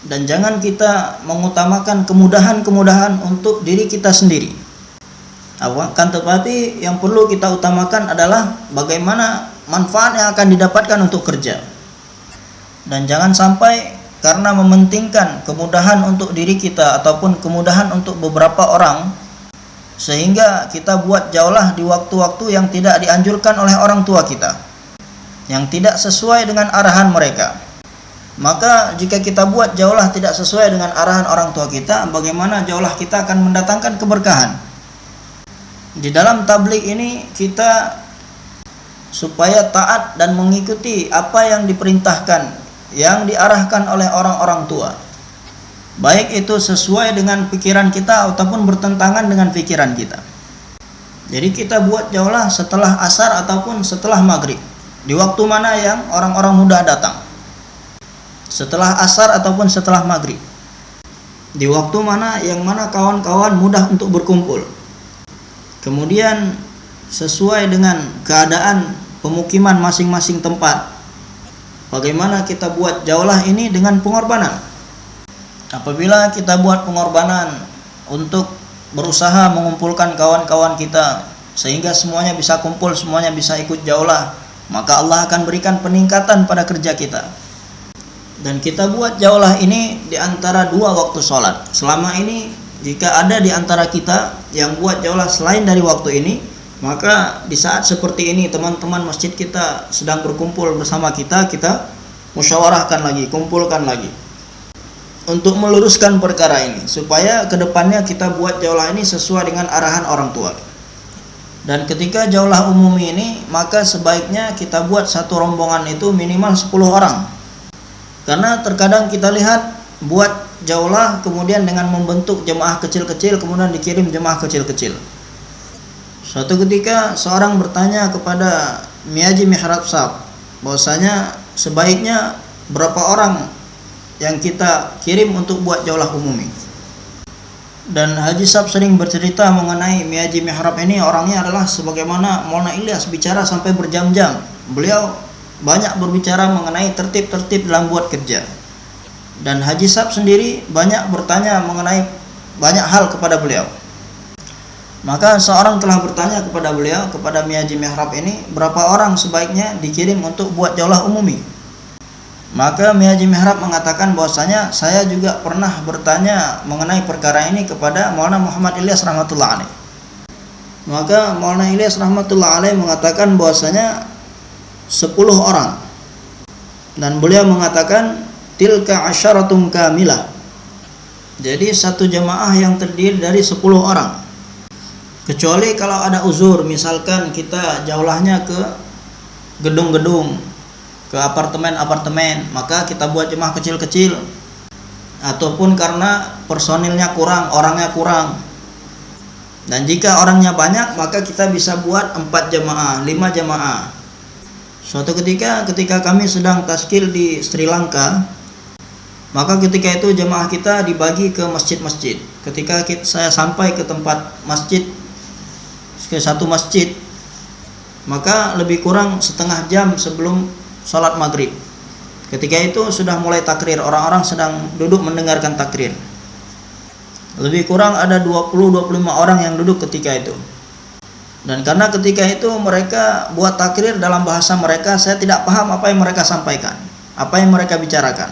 Dan jangan kita mengutamakan kemudahan-kemudahan untuk diri kita sendiri. Akan tetapi yang perlu kita utamakan adalah bagaimana manfaat yang akan didapatkan untuk kerja. Dan jangan sampai karena mementingkan kemudahan untuk diri kita ataupun kemudahan untuk beberapa orang, sehingga kita buat jaulah di waktu-waktu yang tidak dianjurkan oleh orang tua kita, yang tidak sesuai dengan arahan mereka. Maka jika kita buat jaulah tidak sesuai dengan arahan orang tua kita, bagaimana jaulah kita akan mendatangkan keberkahan? Di dalam tabligh ini kita supaya taat dan mengikuti apa yang diperintahkan, yang diarahkan oleh orang-orang tua, baik itu sesuai dengan pikiran kita ataupun bertentangan dengan pikiran kita. Jadi kita buat jaulah setelah asar ataupun setelah maghrib, di waktu mana yang orang-orang muda datang, setelah asar ataupun setelah maghrib, di waktu mana yang mana kawan-kawan mudah untuk berkumpul. Kemudian sesuai dengan keadaan pemukiman masing-masing tempat, bagaimana kita buat jaulah ini dengan pengorbanan. Apabila kita buat pengorbanan untuk berusaha mengumpulkan kawan-kawan kita sehingga semuanya bisa kumpul, semuanya bisa ikut jaulah, maka Allah akan berikan peningkatan pada kerja kita. Dan kita buat jaulah ini di antara 2 waktu sholat. Selama ini jika ada di antara kita yang buat jaulah selain dari waktu ini, maka di saat seperti ini teman-teman masjid kita sedang berkumpul bersama kita, kita musyawarahkan lagi, kumpulkan lagi untuk meluruskan perkara ini supaya kedepannya kita buat jaulah ini sesuai dengan arahan orang tua. Dan ketika jaulah umum ini, maka sebaiknya kita buat satu rombongan itu minimal 10 orang. Karena terkadang kita lihat buat jaulah kemudian dengan membentuk jemaah kecil-kecil, kemudian dikirim jemaah kecil-kecil. Suatu ketika seorang bertanya kepada Miyaji Mihrab Sab, bahwasanya sebaiknya berapa orang yang kita kirim untuk buat jaulah umumi. Dan Haji Sab sering bercerita mengenai Miyaji Mihrab ini, orangnya adalah sebagaimana Maulana Ilyas, bicara sampai berjam-jam. Beliau banyak berbicara mengenai tertib-tertib dalam buat kerja. Dan Haji Sab sendiri banyak bertanya mengenai banyak hal kepada beliau. Maka seorang telah bertanya kepada beliau, kepada Miyaji Mihrab ini, berapa orang sebaiknya dikirim untuk buat jaulah umumi. Maka Miyaji Mihrab mengatakan bahwasanya saya juga pernah bertanya mengenai perkara ini kepada Maulana Muhammad Ilyas rahmatullah alaih. Maka Maulana Ilyas rahmatullah alaih mengatakan bahwasanya 10 orang. Dan beliau mengatakan tilka asyaratun kamilah. Jadi satu jamaah yang terdiri dari 10 orang. Kecuali kalau ada uzur, misalkan kita jaulahnya ke gedung-gedung, ke apartemen-apartemen, maka kita buat jemaah kecil-kecil. Ataupun karena personilnya kurang, orangnya kurang. Dan jika orangnya banyak, maka kita bisa buat 4 jemaah, 5 jemaah. Suatu ketika kami sedang taskil di Sri Lanka, maka ketika itu jemaah kita dibagi ke masjid-masjid. Ketika saya sampai ke tempat masjid, ke satu masjid, maka lebih kurang setengah jam sebelum sholat maghrib. Ketika itu sudah mulai takrir, orang-orang sedang duduk mendengarkan takrir. Lebih kurang ada 20-25 orang yang duduk ketika itu. Dan karena ketika itu mereka buat takrir dalam bahasa mereka, saya tidak paham apa yang mereka sampaikan, apa yang mereka bicarakan.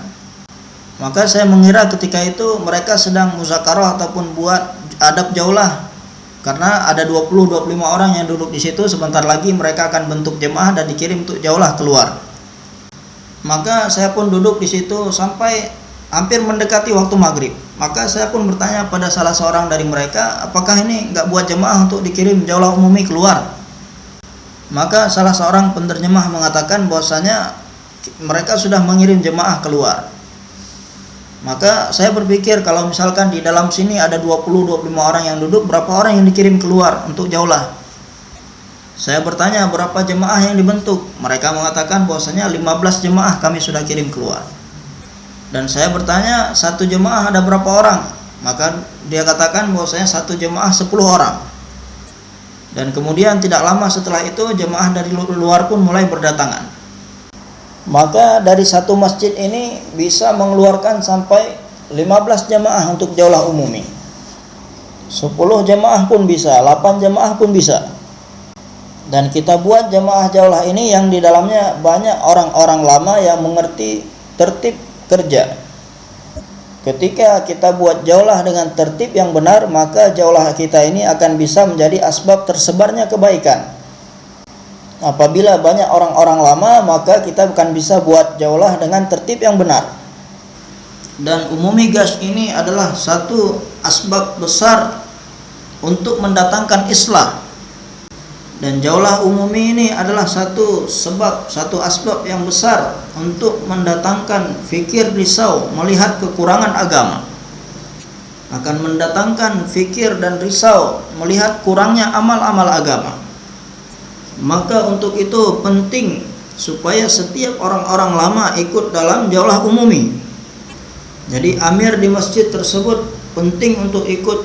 Maka saya mengira ketika itu mereka sedang muzakarah ataupun buat adab jaulah. Karena ada 20-25 orang yang duduk di situ, sebentar lagi mereka akan bentuk jemaah dan dikirim untuk jaulah keluar. Maka saya pun duduk di situ sampai hampir mendekati waktu maghrib. Maka saya pun bertanya pada salah seorang dari mereka, apakah ini nggak buat jemaah untuk dikirim jaulah umumi keluar? Maka salah seorang penerjemah mengatakan bahwasanya mereka sudah mengirim jemaah keluar. Maka saya berpikir kalau misalkan di dalam sini ada 20-25 orang yang duduk, berapa orang yang dikirim keluar untuk jaulah? Saya bertanya berapa jemaah yang dibentuk. Mereka mengatakan bahwasanya 15 jemaah kami sudah kirim keluar. Dan saya bertanya satu jemaah ada berapa orang? Maka dia katakan bahwasanya satu jemaah 10 orang. Dan kemudian tidak lama setelah itu jemaah dari luar pun mulai berdatangan. Maka dari satu masjid ini bisa mengeluarkan sampai 15 jemaah untuk jaulah umumi. 10 jemaah pun bisa, 8 jemaah pun bisa. Dan kita buat jemaah jaulah ini yang di dalamnya banyak orang-orang lama yang mengerti tertib kerja. Ketika kita buat jaulah dengan tertib yang benar, maka jaulah kita ini akan bisa menjadi asbab tersebarnya kebaikan. Apabila banyak orang-orang lama, maka kita akan bisa buat jaulah dengan tertib yang benar. Dan umumi gas ini adalah satu asbab besar untuk mendatangkan islah. Dan jaulah umumi ini adalah satu sebab, satu asbab yang besar untuk mendatangkan fikir risau melihat kekurangan agama. Akan mendatangkan fikir dan risau melihat kurangnya amal-amal agama. Maka untuk itu penting supaya setiap orang-orang lama ikut dalam jaulah umumi. Jadi amir di masjid tersebut penting untuk ikut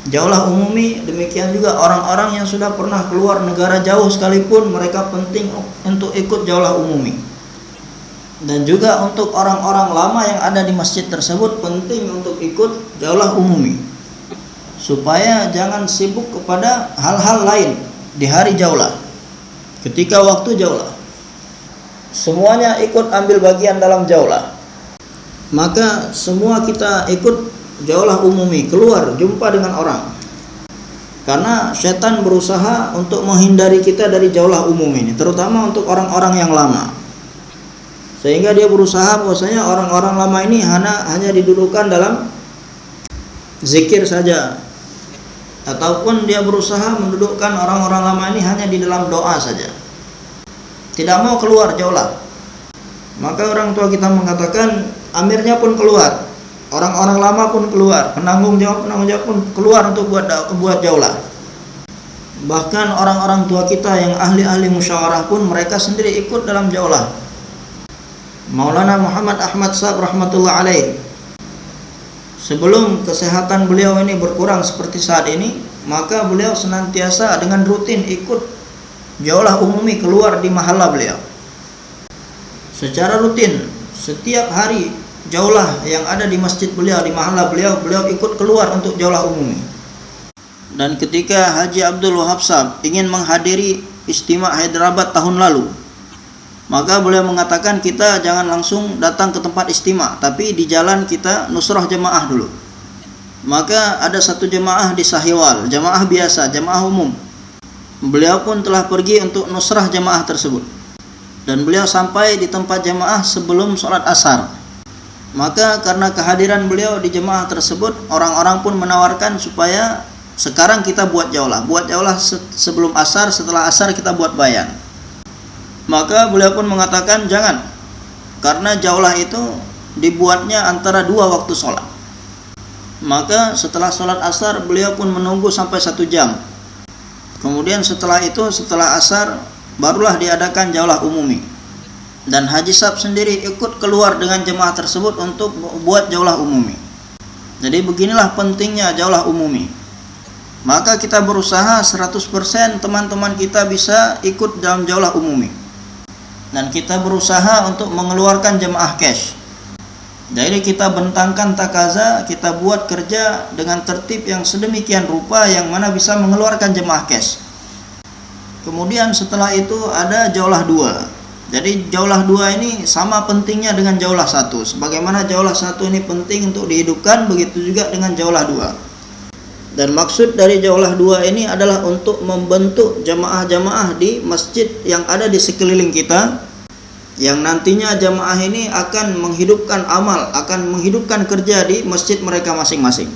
jaulah umumi. Demikian juga orang-orang yang sudah pernah keluar negara jauh sekalipun, mereka penting untuk ikut jaulah umumi. Dan juga untuk orang-orang lama yang ada di masjid tersebut penting untuk ikut jaulah umumi, supaya jangan sibuk kepada hal-hal lain di hari jaulah. Ketika waktu jaulah semuanya ikut ambil bagian dalam jaulah, maka semua kita ikut jaulah umumi, keluar jumpa dengan orang. Karena setan berusaha untuk menghindari kita dari jaulah umum ini, terutama untuk orang-orang yang lama. Sehingga dia berusaha bahwasanya orang-orang lama ini hanya didudukan dalam zikir saja, ataupun dia berusaha mendudukkan orang-orang lama ini hanya di dalam doa saja, tidak mau keluar jaulah. Maka orang tua kita mengatakan amirnya pun keluar, orang-orang lama pun keluar, penanggung jawab pun keluar untuk buat jaulah. Bahkan orang-orang tua kita yang ahli-ahli musyawarah pun mereka sendiri ikut dalam jaulah. Maulana Muhammad Ahmad Sahab rahmatullah alaih, sebelum kesehatan beliau ini berkurang seperti saat ini, maka beliau senantiasa dengan rutin ikut jaulah umumi keluar di mahalla beliau. Secara rutin, setiap hari jaulah yang ada di masjid beliau, di mahalla beliau, beliau ikut keluar untuk jaulah umumi. Dan ketika Haji Abdul Wahab Sahab ingin menghadiri Istimewa Hyderabad tahun lalu, maka beliau mengatakan kita jangan langsung datang ke tempat istimewa, tapi di jalan kita nusrah jemaah dulu. Maka ada satu jemaah di Sahiwal, jemaah biasa, jemaah umum. Beliau pun telah pergi untuk nusrah jemaah tersebut. Dan beliau sampai di tempat jemaah sebelum sholat asar. Maka karena kehadiran beliau di jemaah tersebut, orang-orang pun menawarkan supaya sekarang kita buat jaulah sebelum asar, setelah asar kita buat bayan. Maka beliau pun mengatakan jangan, karena jaulah itu dibuatnya antara dua waktu sholat. Maka setelah sholat asar beliau pun menunggu sampai 1 jam. Kemudian setelah itu, setelah asar, barulah diadakan jaulah umumi. Dan Haji Sahab sendiri ikut keluar dengan jemaah tersebut untuk buat jaulah umumi. Jadi beginilah pentingnya jaulah umumi. Maka kita berusaha 100% teman-teman kita bisa ikut dalam jaulah umumi. Dan kita berusaha untuk mengeluarkan jemaah cash. Jadi kita bentangkan takaza, kita buat kerja dengan tertib yang sedemikian rupa yang mana bisa mengeluarkan jemaah cash. Kemudian setelah itu ada jaulah 2. Jadi jaulah 2 ini sama pentingnya dengan jaulah 1. Sebagaimana jaulah 1 ini penting untuk dihidupkan, begitu juga dengan jaulah 2. Dan maksud dari jaulah 2 ini adalah untuk membentuk jamaah-jamaah di masjid yang ada di sekeliling kita, yang nantinya jamaah ini akan menghidupkan amal, akan menghidupkan kerja di masjid mereka masing-masing.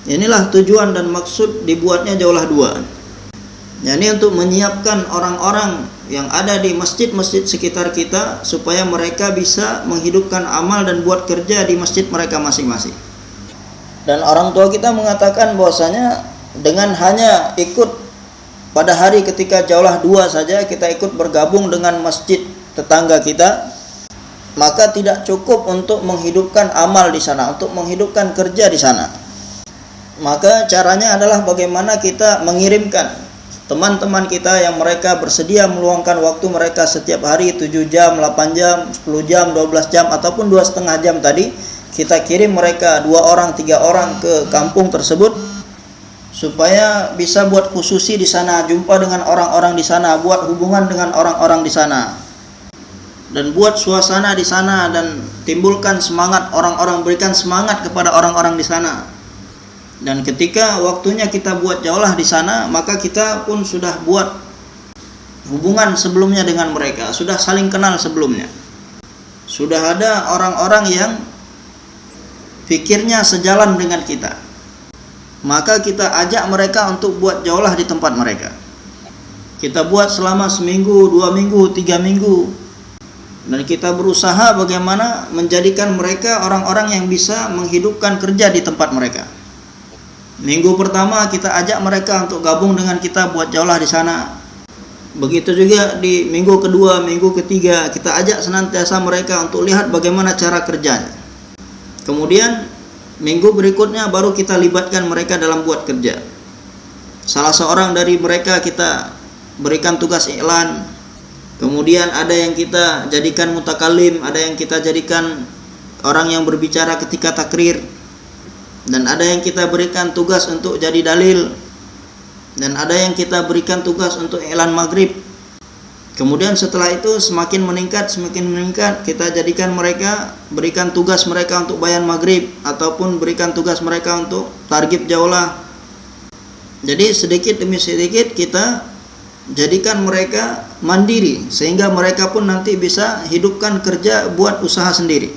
Inilah tujuan dan maksud dibuatnya jaulah 2. Ini untuk menyiapkan orang-orang yang ada di masjid-masjid sekitar kita supaya mereka bisa menghidupkan amal dan buat kerja di masjid mereka masing-masing. Dan orang tua kita mengatakan bahwasanya dengan hanya ikut pada hari ketika jaulah 2 saja, kita ikut bergabung dengan masjid tetangga kita, maka tidak cukup untuk menghidupkan amal di sana, untuk menghidupkan kerja di sana. Maka caranya adalah bagaimana kita mengirimkan teman-teman kita yang mereka bersedia meluangkan waktu mereka setiap hari 7 jam, 8 jam, 10 jam, 12 jam, ataupun 2,5 jam tadi, kita kirim mereka 2 orang, 3 orang ke kampung tersebut supaya bisa buat khususi di sana, jumpa dengan orang-orang di sana, buat hubungan dengan orang-orang di sana, dan buat suasana di sana, dan timbulkan semangat orang-orang, berikan semangat kepada orang-orang di sana. Dan ketika waktunya kita buat jaulah di sana, maka kita pun sudah buat hubungan sebelumnya dengan mereka, sudah saling kenal sebelumnya, sudah ada orang-orang yang pikirnya sejalan dengan kita, maka kita ajak mereka untuk buat jaulah di tempat mereka. Kita buat selama 1 minggu, 2 minggu, 3 minggu, dan kita berusaha bagaimana menjadikan mereka orang-orang yang bisa menghidupkan kerja di tempat mereka. Minggu pertama kita ajak mereka untuk gabung dengan kita buat jaulah di sana. Begitu juga di minggu kedua, minggu ketiga, kita ajak senantiasa mereka untuk lihat bagaimana cara kerjanya. Kemudian minggu berikutnya baru kita libatkan mereka dalam buat kerja. Salah seorang dari mereka kita berikan tugas iklan. Kemudian ada yang kita jadikan mutakalim, ada yang kita jadikan orang yang berbicara ketika takrir, dan ada yang kita berikan tugas untuk jadi dalil, dan ada yang kita berikan tugas untuk iklan maghrib. Kemudian setelah itu semakin meningkat, kita jadikan mereka, berikan tugas mereka untuk bayan maghrib, ataupun berikan tugas mereka untuk targib jaulah. Jadi sedikit demi sedikit kita jadikan mereka mandiri, sehingga mereka pun nanti bisa hidupkan kerja buat usaha sendiri.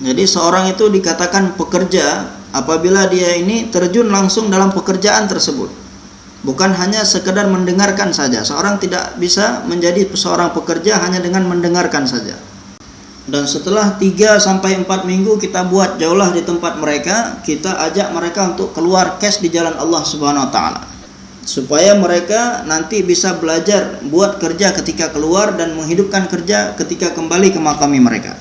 Jadi seorang itu dikatakan pekerja apabila dia ini terjun langsung dalam pekerjaan tersebut, bukan hanya sekedar mendengarkan saja. Seorang tidak bisa menjadi seorang pekerja hanya dengan mendengarkan saja. Dan setelah 3-4 minggu kita buat jaulah di tempat mereka, kita ajak mereka untuk keluar cash di jalan Allah Subhanahu wa taala. supaya mereka nanti bisa belajar buat kerja ketika keluar dan menghidupkan kerja ketika kembali ke makami mereka.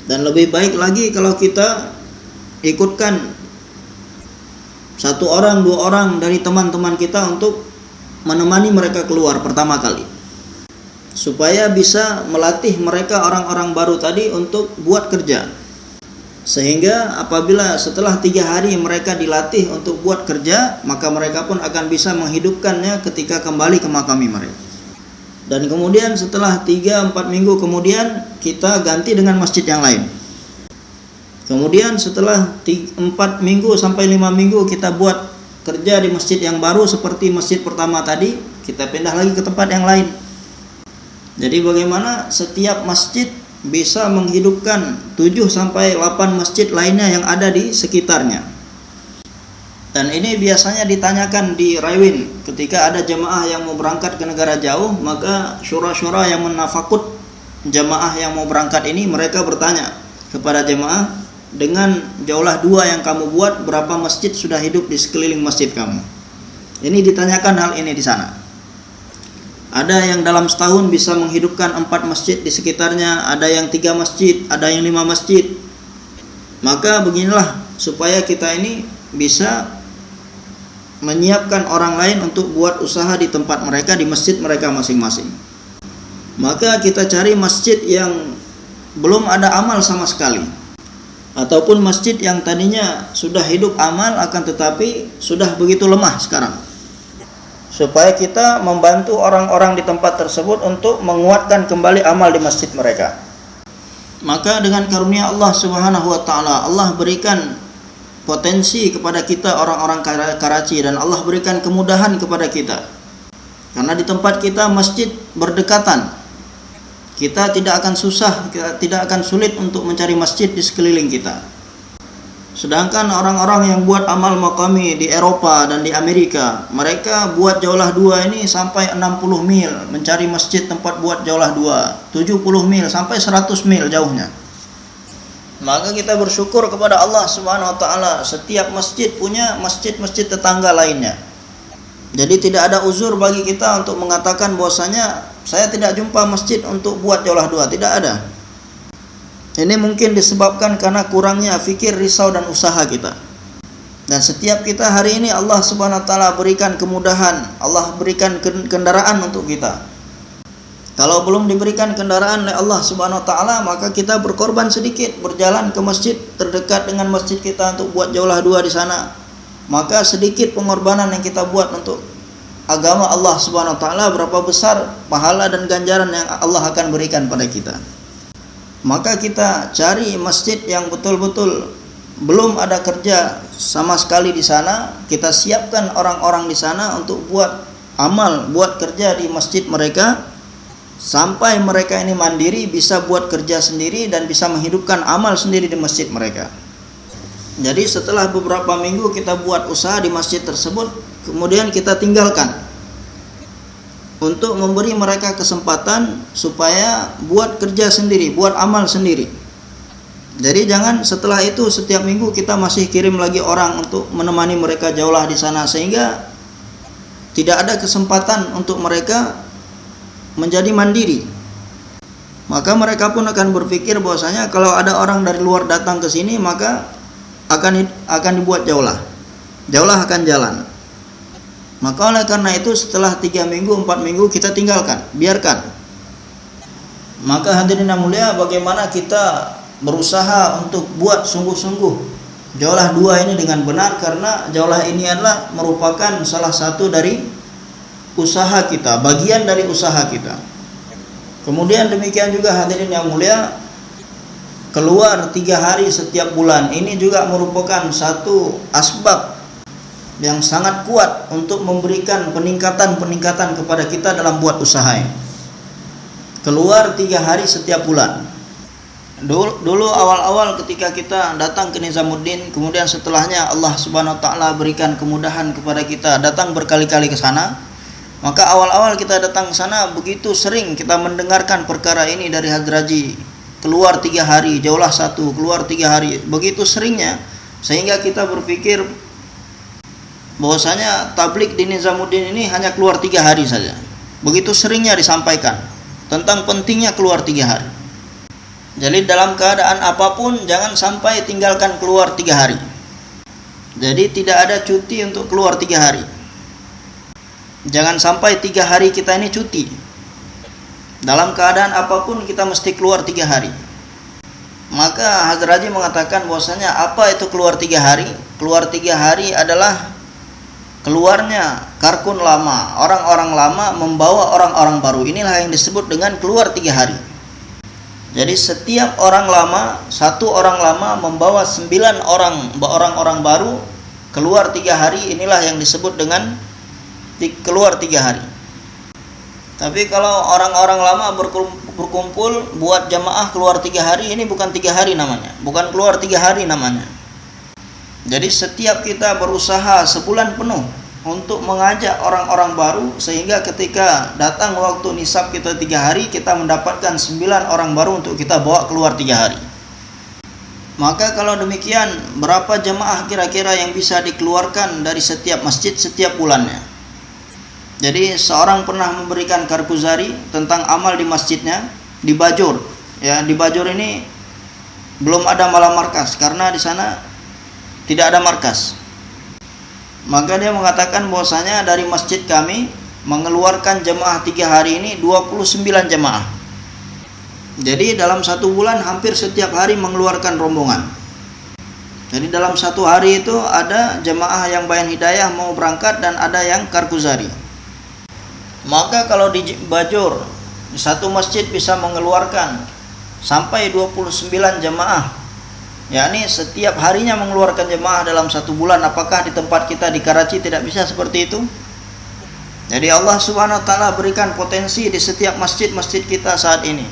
Dan lebih baik lagi kalau kita ikutkan 1 orang 2 orang dari teman-teman kita untuk menemani mereka keluar pertama kali, supaya bisa melatih mereka orang-orang baru tadi untuk buat kerja, sehingga apabila setelah 3 hari mereka dilatih untuk buat kerja, maka mereka pun akan bisa menghidupkannya ketika kembali ke makami mereka. Dan kemudian setelah 3-4 minggu kemudian kita ganti dengan masjid yang lain. Kemudian setelah 4 minggu sampai 5 minggu kita buat kerja di masjid yang baru seperti masjid pertama tadi, kita pindah lagi ke tempat yang lain. Jadi bagaimana setiap masjid bisa menghidupkan 7-8 masjid lainnya yang ada di sekitarnya. Dan ini biasanya ditanyakan di Raiwin ketika ada jemaah yang mau berangkat ke negara jauh, maka syura-syura yang menafakut jemaah yang mau berangkat ini, mereka bertanya kepada jemaah, dengan jaulah 2 yang kamu buat, berapa masjid sudah hidup di sekeliling masjid kamu? Ini ditanyakan hal ini di sana. Ada yang dalam setahun bisa menghidupkan 4 masjid di sekitarnya, ada yang 3 masjid, ada yang 5 masjid. Maka beginilah supaya kita ini bisa menyiapkan orang lain untuk buat usaha di tempat mereka, di masjid mereka masing-masing. Maka kita cari masjid yang belum ada amal sama sekali, ataupun masjid yang tadinya sudah hidup amal akan tetapi sudah begitu lemah sekarang, supaya kita membantu orang-orang di tempat tersebut untuk menguatkan kembali amal di masjid mereka. Maka dengan karunia Allah Subhanahu wa taala, Allah berikan potensi kepada kita orang-orang Karachi, dan Allah berikan kemudahan kepada kita. Karena di tempat kita masjid berdekatan, kita tidak akan susah, kita tidak akan sulit untuk mencari masjid di sekeliling kita. Sedangkan orang-orang yang buat amal maqami di Eropa dan di Amerika, mereka buat jaulah 2 ini sampai 60 mil mencari masjid tempat buat jaulah 2, 70 mil sampai 100 mil jauhnya. Maka kita bersyukur kepada Allah Subhanahu wa taala, setiap masjid punya masjid-masjid tetangga lainnya. Jadi tidak ada uzur bagi kita untuk mengatakan bahwasanya saya tidak jumpa masjid untuk buat jaulah 2, tidak ada. Ini mungkin disebabkan karena kurangnya fikir, risau dan usaha kita. Dan setiap kita hari ini Allah Subhanahu wa taala berikan kemudahan, Allah berikan kendaraan untuk kita. Kalau belum diberikan kendaraan oleh Allah Subhanahu wa taala, maka kita berkorban sedikit, berjalan ke masjid terdekat dengan masjid kita untuk buat jaulah 2 di sana. Maka sedikit pengorbanan yang kita buat untuk agama Allah Subhanahu wa taala, berapa besar pahala dan ganjaran yang Allah akan berikan pada kita. Maka kita cari masjid yang betul-betul belum ada kerja sama sekali di sana, kita siapkan orang-orang di sana untuk buat amal, buat kerja di masjid mereka, sampai mereka ini mandiri, bisa buat kerja sendiri dan bisa menghidupkan amal sendiri di masjid mereka. Jadi setelah beberapa minggu kita buat usaha di masjid tersebut, kemudian kita tinggalkan untuk memberi mereka kesempatan supaya buat kerja sendiri, buat amal sendiri. Jadi jangan setelah itu setiap minggu kita masih kirim lagi orang untuk menemani mereka jaulah di sana, sehingga tidak ada kesempatan untuk mereka menjadi mandiri. Maka mereka pun akan berpikir bahwasanya kalau ada orang dari luar datang ke sini, maka akan dibuat jaulah akan jalan. Maka oleh karena itu setelah 3 minggu 4 minggu kita tinggalkan, biarkan. Maka hadirin yang mulia, bagaimana kita berusaha untuk buat sungguh-sungguh jaulah 2 ini dengan benar, karena jaulah ini adalah merupakan salah satu dari usaha kita, bagian dari usaha kita. Kemudian demikian juga hadirin yang mulia, keluar 3 hari setiap bulan ini juga merupakan satu asbab yang sangat kuat untuk memberikan peningkatan kepada kita dalam buat usaha ini. Keluar 3 hari setiap bulan. Dulu awal-awal ketika kita datang ke Nizamuddin, kemudian setelahnya Allah Subhanahu wa taala berikan kemudahan kepada kita datang berkali-kali ke sana. Maka awal-awal kita datang ke sana, begitu sering kita mendengarkan perkara ini dari Hadraji, keluar 3 hari, jaulah 1, keluar 3 hari, begitu seringnya, sehingga kita berpikir bahwasanya tablik di Nizamuddin ini hanya keluar 3 hari saja. Begitu seringnya disampaikan tentang pentingnya keluar 3 hari. Jadi dalam keadaan apapun jangan sampai tinggalkan keluar 3 hari. Jadi tidak ada cuti untuk keluar 3 hari. Jangan sampai 3 hari kita ini cuti. Dalam keadaan apapun kita mesti keluar 3 hari. Maka Hazrat Haji mengatakan bahwasanya apa itu keluar 3 hari? Keluar 3 hari adalah keluarnya karkun lama, orang-orang lama membawa orang-orang baru. Inilah yang disebut dengan keluar 3 hari. Jadi setiap orang lama, satu orang lama membawa 9 orang baru keluar 3 hari. Inilah yang disebut dengan keluar 3 hari. Tapi kalau orang-orang lama berkumpul buat jamaah keluar 3 hari, ini bukan 3 hari namanya, bukan keluar 3 hari namanya. Jadi setiap kita berusaha sebulan penuh untuk mengajak orang-orang baru, sehingga ketika datang waktu nisab kita 3 hari, kita mendapatkan 9 orang baru untuk kita bawa keluar 3 hari. Maka kalau demikian, berapa jemaah kira-kira yang bisa dikeluarkan dari setiap masjid setiap bulannya? Jadi seorang pernah memberikan karkuzari tentang amal di masjidnya di Bajur. Ya, di Bajur ini belum ada malam markas karena di sana tidak ada markas. Maka dia mengatakan bahwasanya dari masjid kami mengeluarkan jemaah 3 hari ini 29 jemaah. Jadi dalam 1 bulan hampir setiap hari mengeluarkan rombongan. Jadi dalam 1 hari itu ada jemaah yang Bayan Hidayah mau berangkat dan ada yang karkuzari. Maka kalau di Bajur di satu masjid bisa mengeluarkan sampai 29 jemaah, yakni setiap harinya mengeluarkan jemaah dalam 1 bulan. Apakah di tempat kita di Karachi tidak bisa seperti itu? Jadi Allah Subhanahu wa taala berikan potensi di setiap masjid-masjid kita saat ini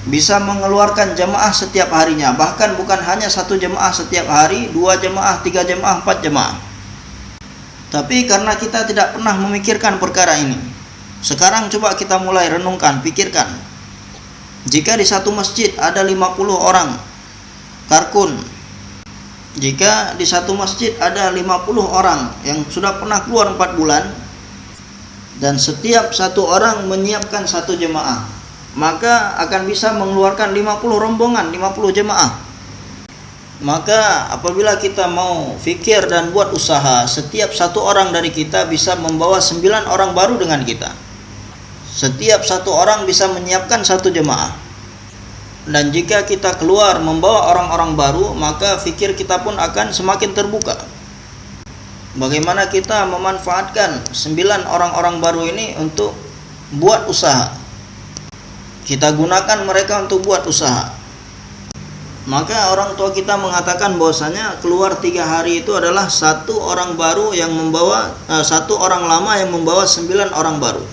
bisa mengeluarkan jemaah setiap harinya. Bahkan bukan hanya 1 jemaah setiap hari, 2 jemaah, 3 jemaah, 4 jemaah. Tapi karena kita tidak pernah memikirkan perkara ini, sekarang coba kita mulai renungkan, pikirkan. Jika di satu masjid ada 50 orang karkun, jika di satu masjid ada 50 orang yang sudah pernah keluar 4 bulan, dan setiap 1 orang menyiapkan 1 jemaah, maka akan bisa mengeluarkan 50 rombongan, 50 jemaah. Maka apabila kita mau fikir dan buat usaha, setiap 1 orang dari kita bisa membawa 9 orang baru dengan kita. Setiap 1 orang bisa menyiapkan 1 jemaah. Dan jika kita keluar membawa orang-orang baru, maka fikir kita pun akan semakin terbuka. Bagaimana kita memanfaatkan 9 orang-orang baru ini untuk buat usaha. Kita gunakan mereka untuk buat usaha. Maka orang tua kita mengatakan bahwasanya keluar 3 hari itu adalah 1 orang baru yang membawa 1 orang lama yang membawa 9 orang baru.